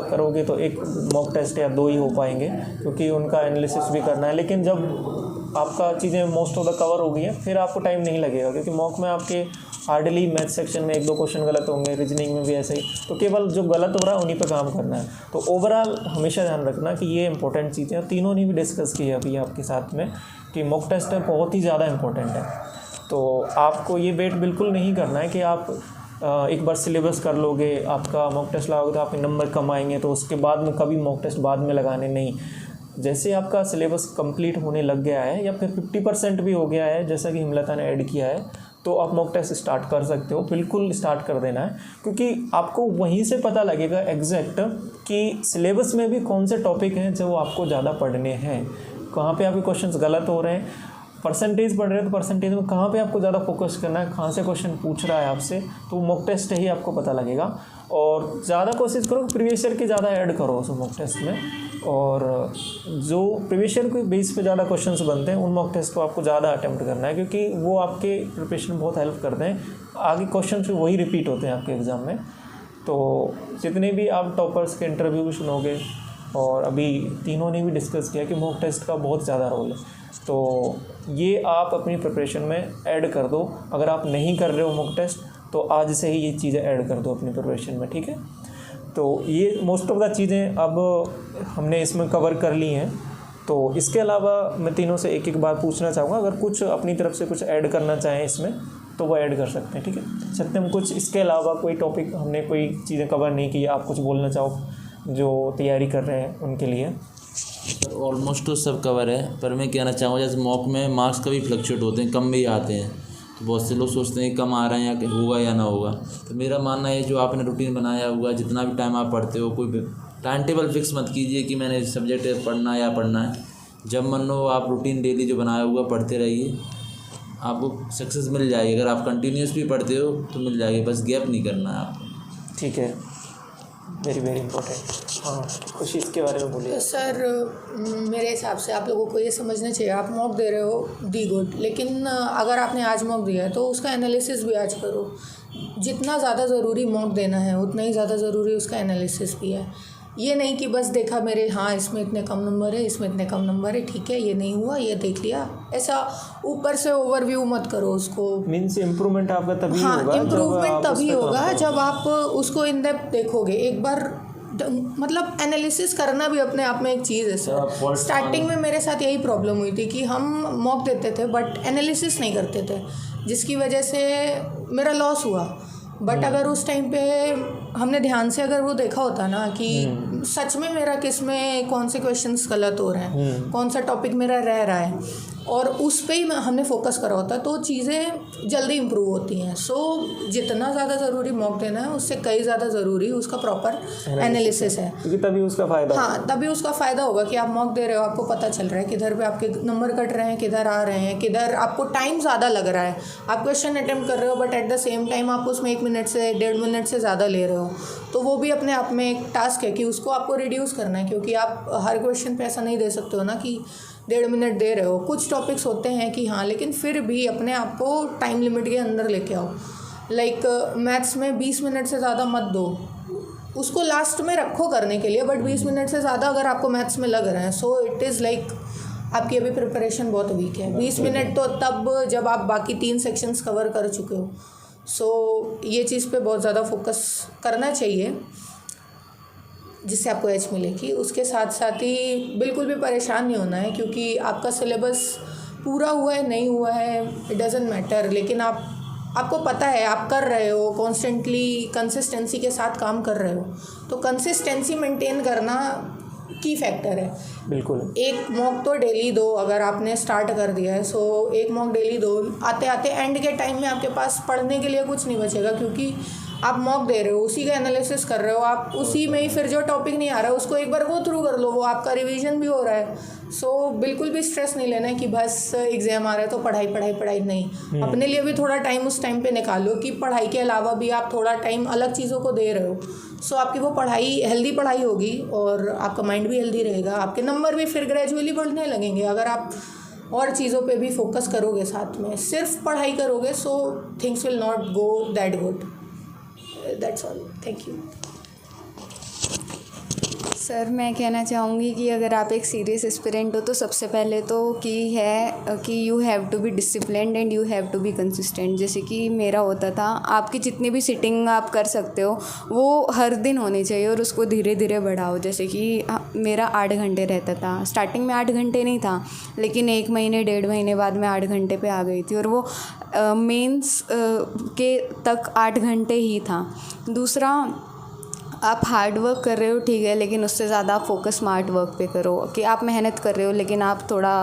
करोगे तो 1 मॉक टेस्ट या 2 ही हो पाएंगे, क्योंकि उनका एनालिसिस भी करना है। लेकिन जब आपका चीज़ें मोस्ट ऑफ द कवर हो गई हैं फिर आपको टाइम नहीं लगेगा, क्योंकि मॉक में आपके हार्डली मैथ सेक्शन में 1-2 क्वेश्चन गलत होंगे, रीजनिंग में भी ऐसे ही। तो केवल जो गलत हो रहा है उन्हीं पर काम करना है। तो ओवरऑल हमेशा ध्यान रखना कि ये इंपॉर्टेंट चीज़ें हैं। तीनों ने भी डिस्कस की है अभी आपके साथ में कि मॉक टेस्ट बहुत ही ज़्यादा इंपॉर्टेंट है। तो आपको ये वेट बिल्कुल नहीं करना है कि आप एक बार सिलेबस कर लोगे, आपका मॉक टेस्ट लगाओगे तो आपके नंबर कम आएंगे तो उसके बाद में कभी मॉक टेस्ट बाद में लगाने नहीं। जैसे आपका सिलेबस कंप्लीट होने लग गया है या फिर 50% भी हो गया है, जैसा कि हिमलता ने ऐड किया है, तो आप मॉक टेस्ट स्टार्ट कर सकते हो। बिल्कुल स्टार्ट कर देना है, क्योंकि आपको वहीं से पता लगेगा एग्जैक्ट कि सिलेबस में भी कौन से टॉपिक हैं जो आपको ज़्यादा पढ़ने हैं, कहाँ पे आपके क्वेश्चंस गलत हो रहे हैं। परसेंटेज पढ़ रहे हैं तो परसेंटेज में कहाँ पे आपको ज़्यादा फोकस करना है, कहाँ से क्वेश्चन पूछ रहा है आपसे, तो मॉक टेस्ट ही आपको पता लगेगा। और ज़्यादा कोशिश करो प्रीवियस ईयर के ज़्यादा ऐड करो उस मॉक टेस्ट में, और जो प्रीवियस ईयर के बेस पे ज़्यादा क्वेश्चंस बनते हैं उन मॉक टेस्ट को आपको ज़्यादा अटेम्प्ट करना है, क्योंकि वो आपके प्रिपरेशन में बहुत हेल्प करते हैं। आगे क्वेश्चन भी वही रिपीट होते हैं आपके एग्ज़ाम में। तो जितने भी आप टॉपर्स के इंटरव्यू भी सुनोगे, और अभी तीनों ने भी डिस्कस किया कि मॉक टेस्ट का बहुत ज़्यादा रोल है, तो ये आप अपनी प्रिपरेशन में ऐड कर दो। अगर आप नहीं कर रहे हो मॉक टेस्ट तो आज से ही ये चीज़ें ऐड कर दो अपनी प्रिपरेशन में, ठीक है। तो ये मोस्ट ऑफ द चीज़ें अब हमने इसमें कवर कर ली हैं। तो इसके अलावा मैं तीनों से एक एक बार पूछना चाहूँगा, अगर कुछ अपनी तरफ से कुछ ऐड करना चाहें इसमें तो वो ऐड कर सकते हैं, ठीक है। सत्यम, कुछ इसके अलावा कोई टॉपिक हमने कोई चीज़ें कवर नहीं की, आप कुछ बोलना चाहो जो तैयारी कर रहे हैं उनके लिए? ऑलमोस्ट तो सब कवर है, पर मैं कहना चाहूँगा जैसे मॉक में मार्क्स कभी फ्लक्चुएट होते हैं, कम भी आते हैं, तो बहुत से लोग सोचते हैं कम आ रहे हैं या होगा या ना होगा। तो मेरा मानना है जो आपने रूटीन बनाया हुआ, जितना भी टाइम आप पढ़ते हो, कोई टाइम टेबल फिक्स मत कीजिए कि मैंने सब्जेक्ट पढ़ना है या पढ़ना है। जब मन हो आप रूटीन डेली जो बनाया हुआ पढ़ते रहिए, आपको सक्सेस मिल जाएगी। अगर आप कंटिन्यूस भी पढ़ते हो तो मिल जाएगी, बस गैप नहीं करना है आपको। ठीक है, वेरी वेरी इंपॉर्टेंट। हाँ, कुछ इसके बारे में बोलिए। तो सर मेरे हिसाब से आप लोगों को ये समझना चाहिए, आप मॉक दे रहे हो दी गुड, लेकिन अगर आपने आज मॉक दिया है तो उसका एनालिसिस भी आज करो। जितना ज़्यादा ज़रूरी मॉक देना है उतना ही ज़्यादा ज़रूरी उसका एनालिसिस भी है। ये नहीं कि बस देखा मेरे, हाँ इसमें इतने कम नंबर है, इसमें इतने कम नंबर है, ठीक है ये नहीं हुआ, ये देख लिया, ऐसा ऊपर से ओवरव्यू मत करो उसको। मीन्स इम्प्रूवमेंट आपका तभी हाँ, होगा, इम्प्रूवमेंट तभी होगा जब आप उसको इन डेप्थ देखोगे। एक बार मतलब एनालिसिस करना भी अपने आप में एक चीज़ है सर। स्टार्टिंग में मेरे साथ यही प्रॉब्लम हुई थी कि हम मॉक देते थे बट एनालिसिस नहीं करते थे, जिसकी वजह से मेरा लॉस हुआ। बट अगर उस टाइम पे हमने ध्यान से अगर वो देखा होता ना कि सच में मेरा किस में कौन से क्वेश्चंस गलत हो रहे हैं, कौन सा टॉपिक मेरा रह रहा है, और उस पे ही हमने फोकस करा होता तो चीज़ें जल्दी इम्प्रूव होती हैं। सो जितना ज़्यादा ज़रूरी मॉक देना है उससे कई ज़्यादा ज़रूरी उसका प्रॉपर एनालिसिस है, क्योंकि तभी उसका फ़ायदा। हाँ, तभी उसका फ़ायदा होगा कि आप मॉक दे रहे हो, आपको पता चल रहा है किधर पे आपके नंबर कट रहे हैं, किधर आ रहे हैं, किधर आपको टाइम ज़्यादा लग रहा है। आप क्वेश्चन अटेम्प्ट कर रहे हो but at the same time आप उसमें 1 मिनट से 1.5 मिनट से ज़्यादा ले रहे हो, तो वो भी अपने आप में एक टास्क है कि उसको आपको रिड्यूस करना है, क्योंकि आप हर क्वेश्चन पे ऐसा नहीं दे सकते हो ना कि 1.5 मिनट दे रहे हो। कुछ टॉपिक्स होते हैं कि हाँ, लेकिन फिर भी अपने आप को टाइम लिमिट के अंदर लेके आओ। लाइक मैथ्स में 20 मिनट से ज़्यादा मत दो, उसको लास्ट में रखो करने के लिए, बट 20 मिनट से ज़्यादा अगर आपको मैथ्स में लग रहे हैं सो इट इज़ लाइक आपकी अभी प्रिपरेशन बहुत वीक है। 20 मिनट तो तब जब आप बाकी 3 सेक्शंस कवर कर चुके हो। सो ये चीज़ पे बहुत ज़्यादा फोकस करना चाहिए जिससे आपको एज मिलेगी। उसके साथ साथ ही बिल्कुल भी परेशान नहीं होना है, क्योंकि आपका सिलेबस पूरा हुआ है नहीं हुआ है इट डज़न्ट मैटर, लेकिन आपको पता है आप कर रहे हो, कॉन्स्टेंटली कंसिस्टेंसी के साथ काम कर रहे हो, तो कंसिस्टेंसी मेंटेन करना की फैक्टर है। बिल्कुल, एक मॉक तो डेली दो, अगर आपने स्टार्ट कर दिया है सो एक मॉक डेली दो। आते आते एंड के टाइम में आपके पास पढ़ने के लिए कुछ नहीं बचेगा, क्योंकि आप मॉक दे रहे हो, उसी का एनालिसिस कर रहे हो, आप उसी में ही फिर जो टॉपिक नहीं आ रहा है उसको एक बार गो थ्रू कर लो, वो आपका रिवीजन भी हो रहा है। सो बिल्कुल भी स्ट्रेस नहीं लेना है कि बस एग्ज़ाम आ रहा है तो पढ़ाई पढ़ाई पढ़ाई नहीं। अपने लिए भी थोड़ा टाइम उस टाइम पे निकालो कि पढ़ाई के अलावा भी आप थोड़ा टाइम अलग चीज़ों को दे रहे हो। सो आपकी वो पढ़ाई हेल्दी पढ़ाई होगी और आपका माइंड भी हेल्दी रहेगा, आपके नंबर भी फिर ग्रेजुअली बढ़ने लगेंगे। अगर आप और चीज़ों पे भी फोकस करोगे, साथ में सिर्फ पढ़ाई करोगे, so things will not go that good. That's all. Thank you. Sir मैं कहना चाहूँगी कि अगर आप एक सीरियस एस्पिरेंट हो तो सबसे पहले तो कि you have to be disciplined and you have to be consistent. जैसे कि मेरा होता था, आपकी जितनी भी सिटिंग आप कर सकते हो वो हर दिन होनी चाहिए और उसको धीरे धीरे बढ़ाओ। जैसे कि मेरा 8 घंटे रहता था, स्टार्टिंग में 8 घंटे नहीं था, लेकिन 1 महीने 1.5 महीने बाद मैं 8 घंटे पे आ गई थी और वो मेंस के तक 8 घंटे ही था। दूसरा, आप हार्ड वर्क कर रहे हो ठीक है, लेकिन उससे ज़्यादा आप फोकस स्मार्ट वर्क पे करो। कि आप मेहनत कर रहे हो लेकिन आप थोड़ा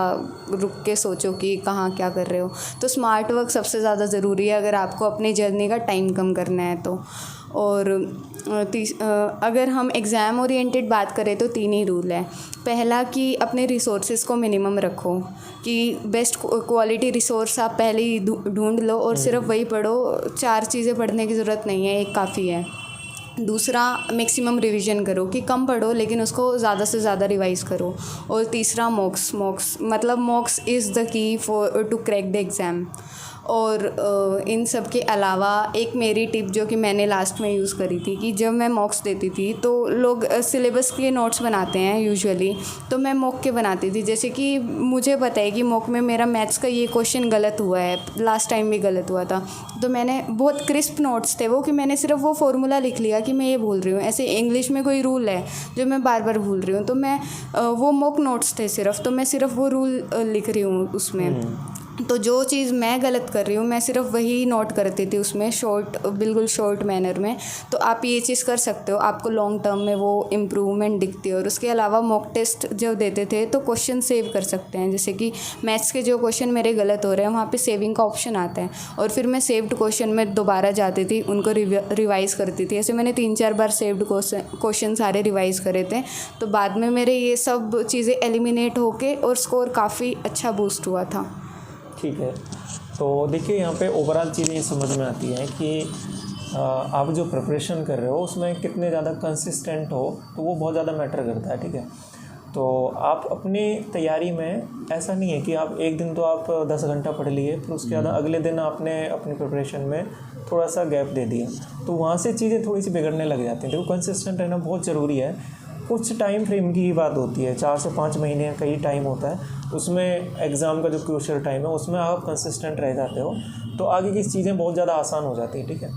रुक के सोचो कि कहाँ क्या कर रहे हो। तो स्मार्ट वर्क सबसे ज़्यादा ज़रूरी है अगर आपको अपनी जर्नी का टाइम कम करना है तो। और अगर हम एग्ज़ाम ओरिएंटेड बात करें तो 3 ही रूल है। पहला कि अपने रिसोर्सेज को मिनिमम रखो, कि बेस्ट क्वालिटी रिसोर्स आप पहले ही ढूंढ लो और सिर्फ वही पढ़ो। 4 चीज़ें पढ़ने की ज़रूरत नहीं है, एक काफ़ी है। दूसरा, मैक्सिमम रिवीजन करो कि कम पढ़ो लेकिन उसको ज़्यादा से ज़्यादा रिवाइज़ करो। और तीसरा, मॉक्स मतलब mocks is the key for to crack the exam. और इन सब के अलावा एक मेरी टिप जो कि मैंने लास्ट में यूज़ करी थी कि जब मैं मॉक्स देती थी तो लोग सिलेबस के नोट्स बनाते हैं यूजुअली, तो मैं मॉक के बनाती थी। जैसे कि मुझे पता है कि मॉक में मेरा मैथ्स का ये क्वेश्चन गलत हुआ है, लास्ट टाइम भी गलत हुआ था, तो मैंने बहुत क्रिस्प नोट्स थे वो, कि मैंने सिर्फ वो फार्मूला लिख लिया कि मैं ये भूल रही हूँ। ऐसे इंग्लिश में कोई रूल है जो मैं बार बार भूल रही हूँ, तो मैं वो मॉक नोट्स थे सिर्फ, तो मैं सिर्फ वो रूल लिख रही हूँ उसमें। तो जो चीज़ मैं गलत कर रही हूँ मैं सिर्फ वही नोट करती थी उसमें बिल्कुल शॉर्ट मैनर में। तो आप ये चीज़ कर सकते हो, आपको लॉन्ग टर्म में वो इम्प्रूवमेंट दिखती है। और उसके अलावा मॉक टेस्ट जो देते थे तो क्वेश्चन सेव कर सकते हैं, जैसे कि मैथ्स के जो क्वेश्चन मेरे गलत हो रहे हैं वहाँ पे सेविंग का ऑप्शन आता है, और फिर मैं सेव्ड क्वेश्चन में दोबारा जाती थी, उनको रिवाइज़ करती थी। ऐसे मैंने 3-4 बार सेव्ड क्वेश्चन सारे रिवाइज़ करे थे। तो बाद में मेरे ये सब चीज़ें एलिमिनेट होके और स्कोर काफ़ी अच्छा बूस्ट हुआ था। ठीक है, तो देखिए यहाँ पे ओवरऑल चीज़ें समझ में आती हैं कि आप जो प्रिपरेशन कर रहे हो उसमें कितने ज़्यादा कंसिस्टेंट हो, तो वो बहुत ज़्यादा मैटर करता है। ठीक है, तो आप अपनी तैयारी में ऐसा नहीं है कि आप एक दिन तो आप 10 घंटा पढ़ लिए, फिर उसके बाद अगले दिन आपने अपनी प्रिपरेशन में थोड़ा सा गैप दे दिया, तो वहाँ से चीज़ें थोड़ी सी बिगड़ने लग जाती हैं। देखो कंसिस्टेंट रहना बहुत ज़रूरी है। कुछ टाइम फ्रेम की ही बात होती है, 4 से 5 महीने का ही टाइम होता है, उसमें एग्ज़ाम का जो क्रूशियल टाइम है उसमें आप कंसिस्टेंट रह जाते हो तो आगे की चीज़ें बहुत ज़्यादा आसान हो जाती है। ठीक है,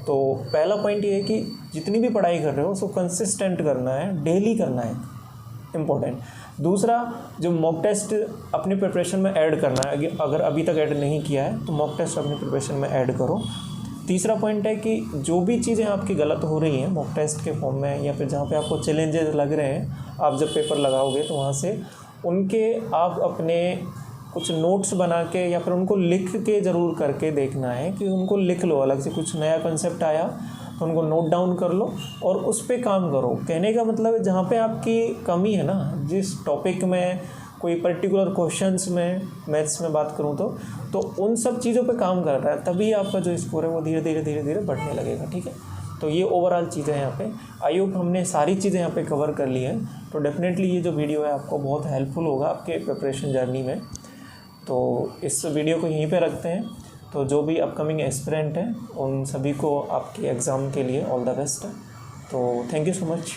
तो पहला पॉइंट ये है कि जितनी भी पढ़ाई कर रहे हो उसको कंसिस्टेंट करना है, डेली करना है, इम्पोर्टेंट। दूसरा, जो मॉक टेस्ट अपनी प्रिपरेशन में ऐड करना है, अगर अभी तक ऐड नहीं किया है तो मॉक टेस्ट अपनी प्रिपरेशन में ऐड करो। तीसरा पॉइंट है कि जो भी चीज़ें आपकी गलत हो रही हैं मॉक टेस्ट के फॉर्म में या फिर जहाँ पे आपको चैलेंजेस लग रहे हैं, आप जब पेपर लगाओगे तो वहाँ से उनके आप अपने कुछ नोट्स बना के या फिर उनको लिख के ज़रूर करके देखना है कि उनको लिख लो, अलग से कुछ नया कंसेप्ट आया तो उनको नोट डाउन कर लो और उस पर काम करो। कहने का मतलब है जहाँ पे आपकी कमी है ना, जिस टॉपिक में कोई पर्टिकुलर क्वेश्चंस में मैथ्स में बात करूँ तो उन सब चीज़ों पे काम कर रहा है, तभी आपका जो स्कोर है वो धीरे धीरे बढ़ने लगेगा। ठीक है, तो ये ओवरऑल चीज़ें हैं यहाँ पे। आई होप हमने सारी चीज़ें यहाँ पे कवर कर ली हैं, तो डेफिनेटली ये जो वीडियो है आपको बहुत हेल्पफुल होगा आपके प्रिपरेशन जर्नी में। तो इस वीडियो को यहीं पे रखते हैं। तो जो भी अपकमिंग एस्पिरेंट हैं उन सभी को आपके एग्ज़ाम के लिए ऑल द बेस्ट। तो थैंक यू सो मच।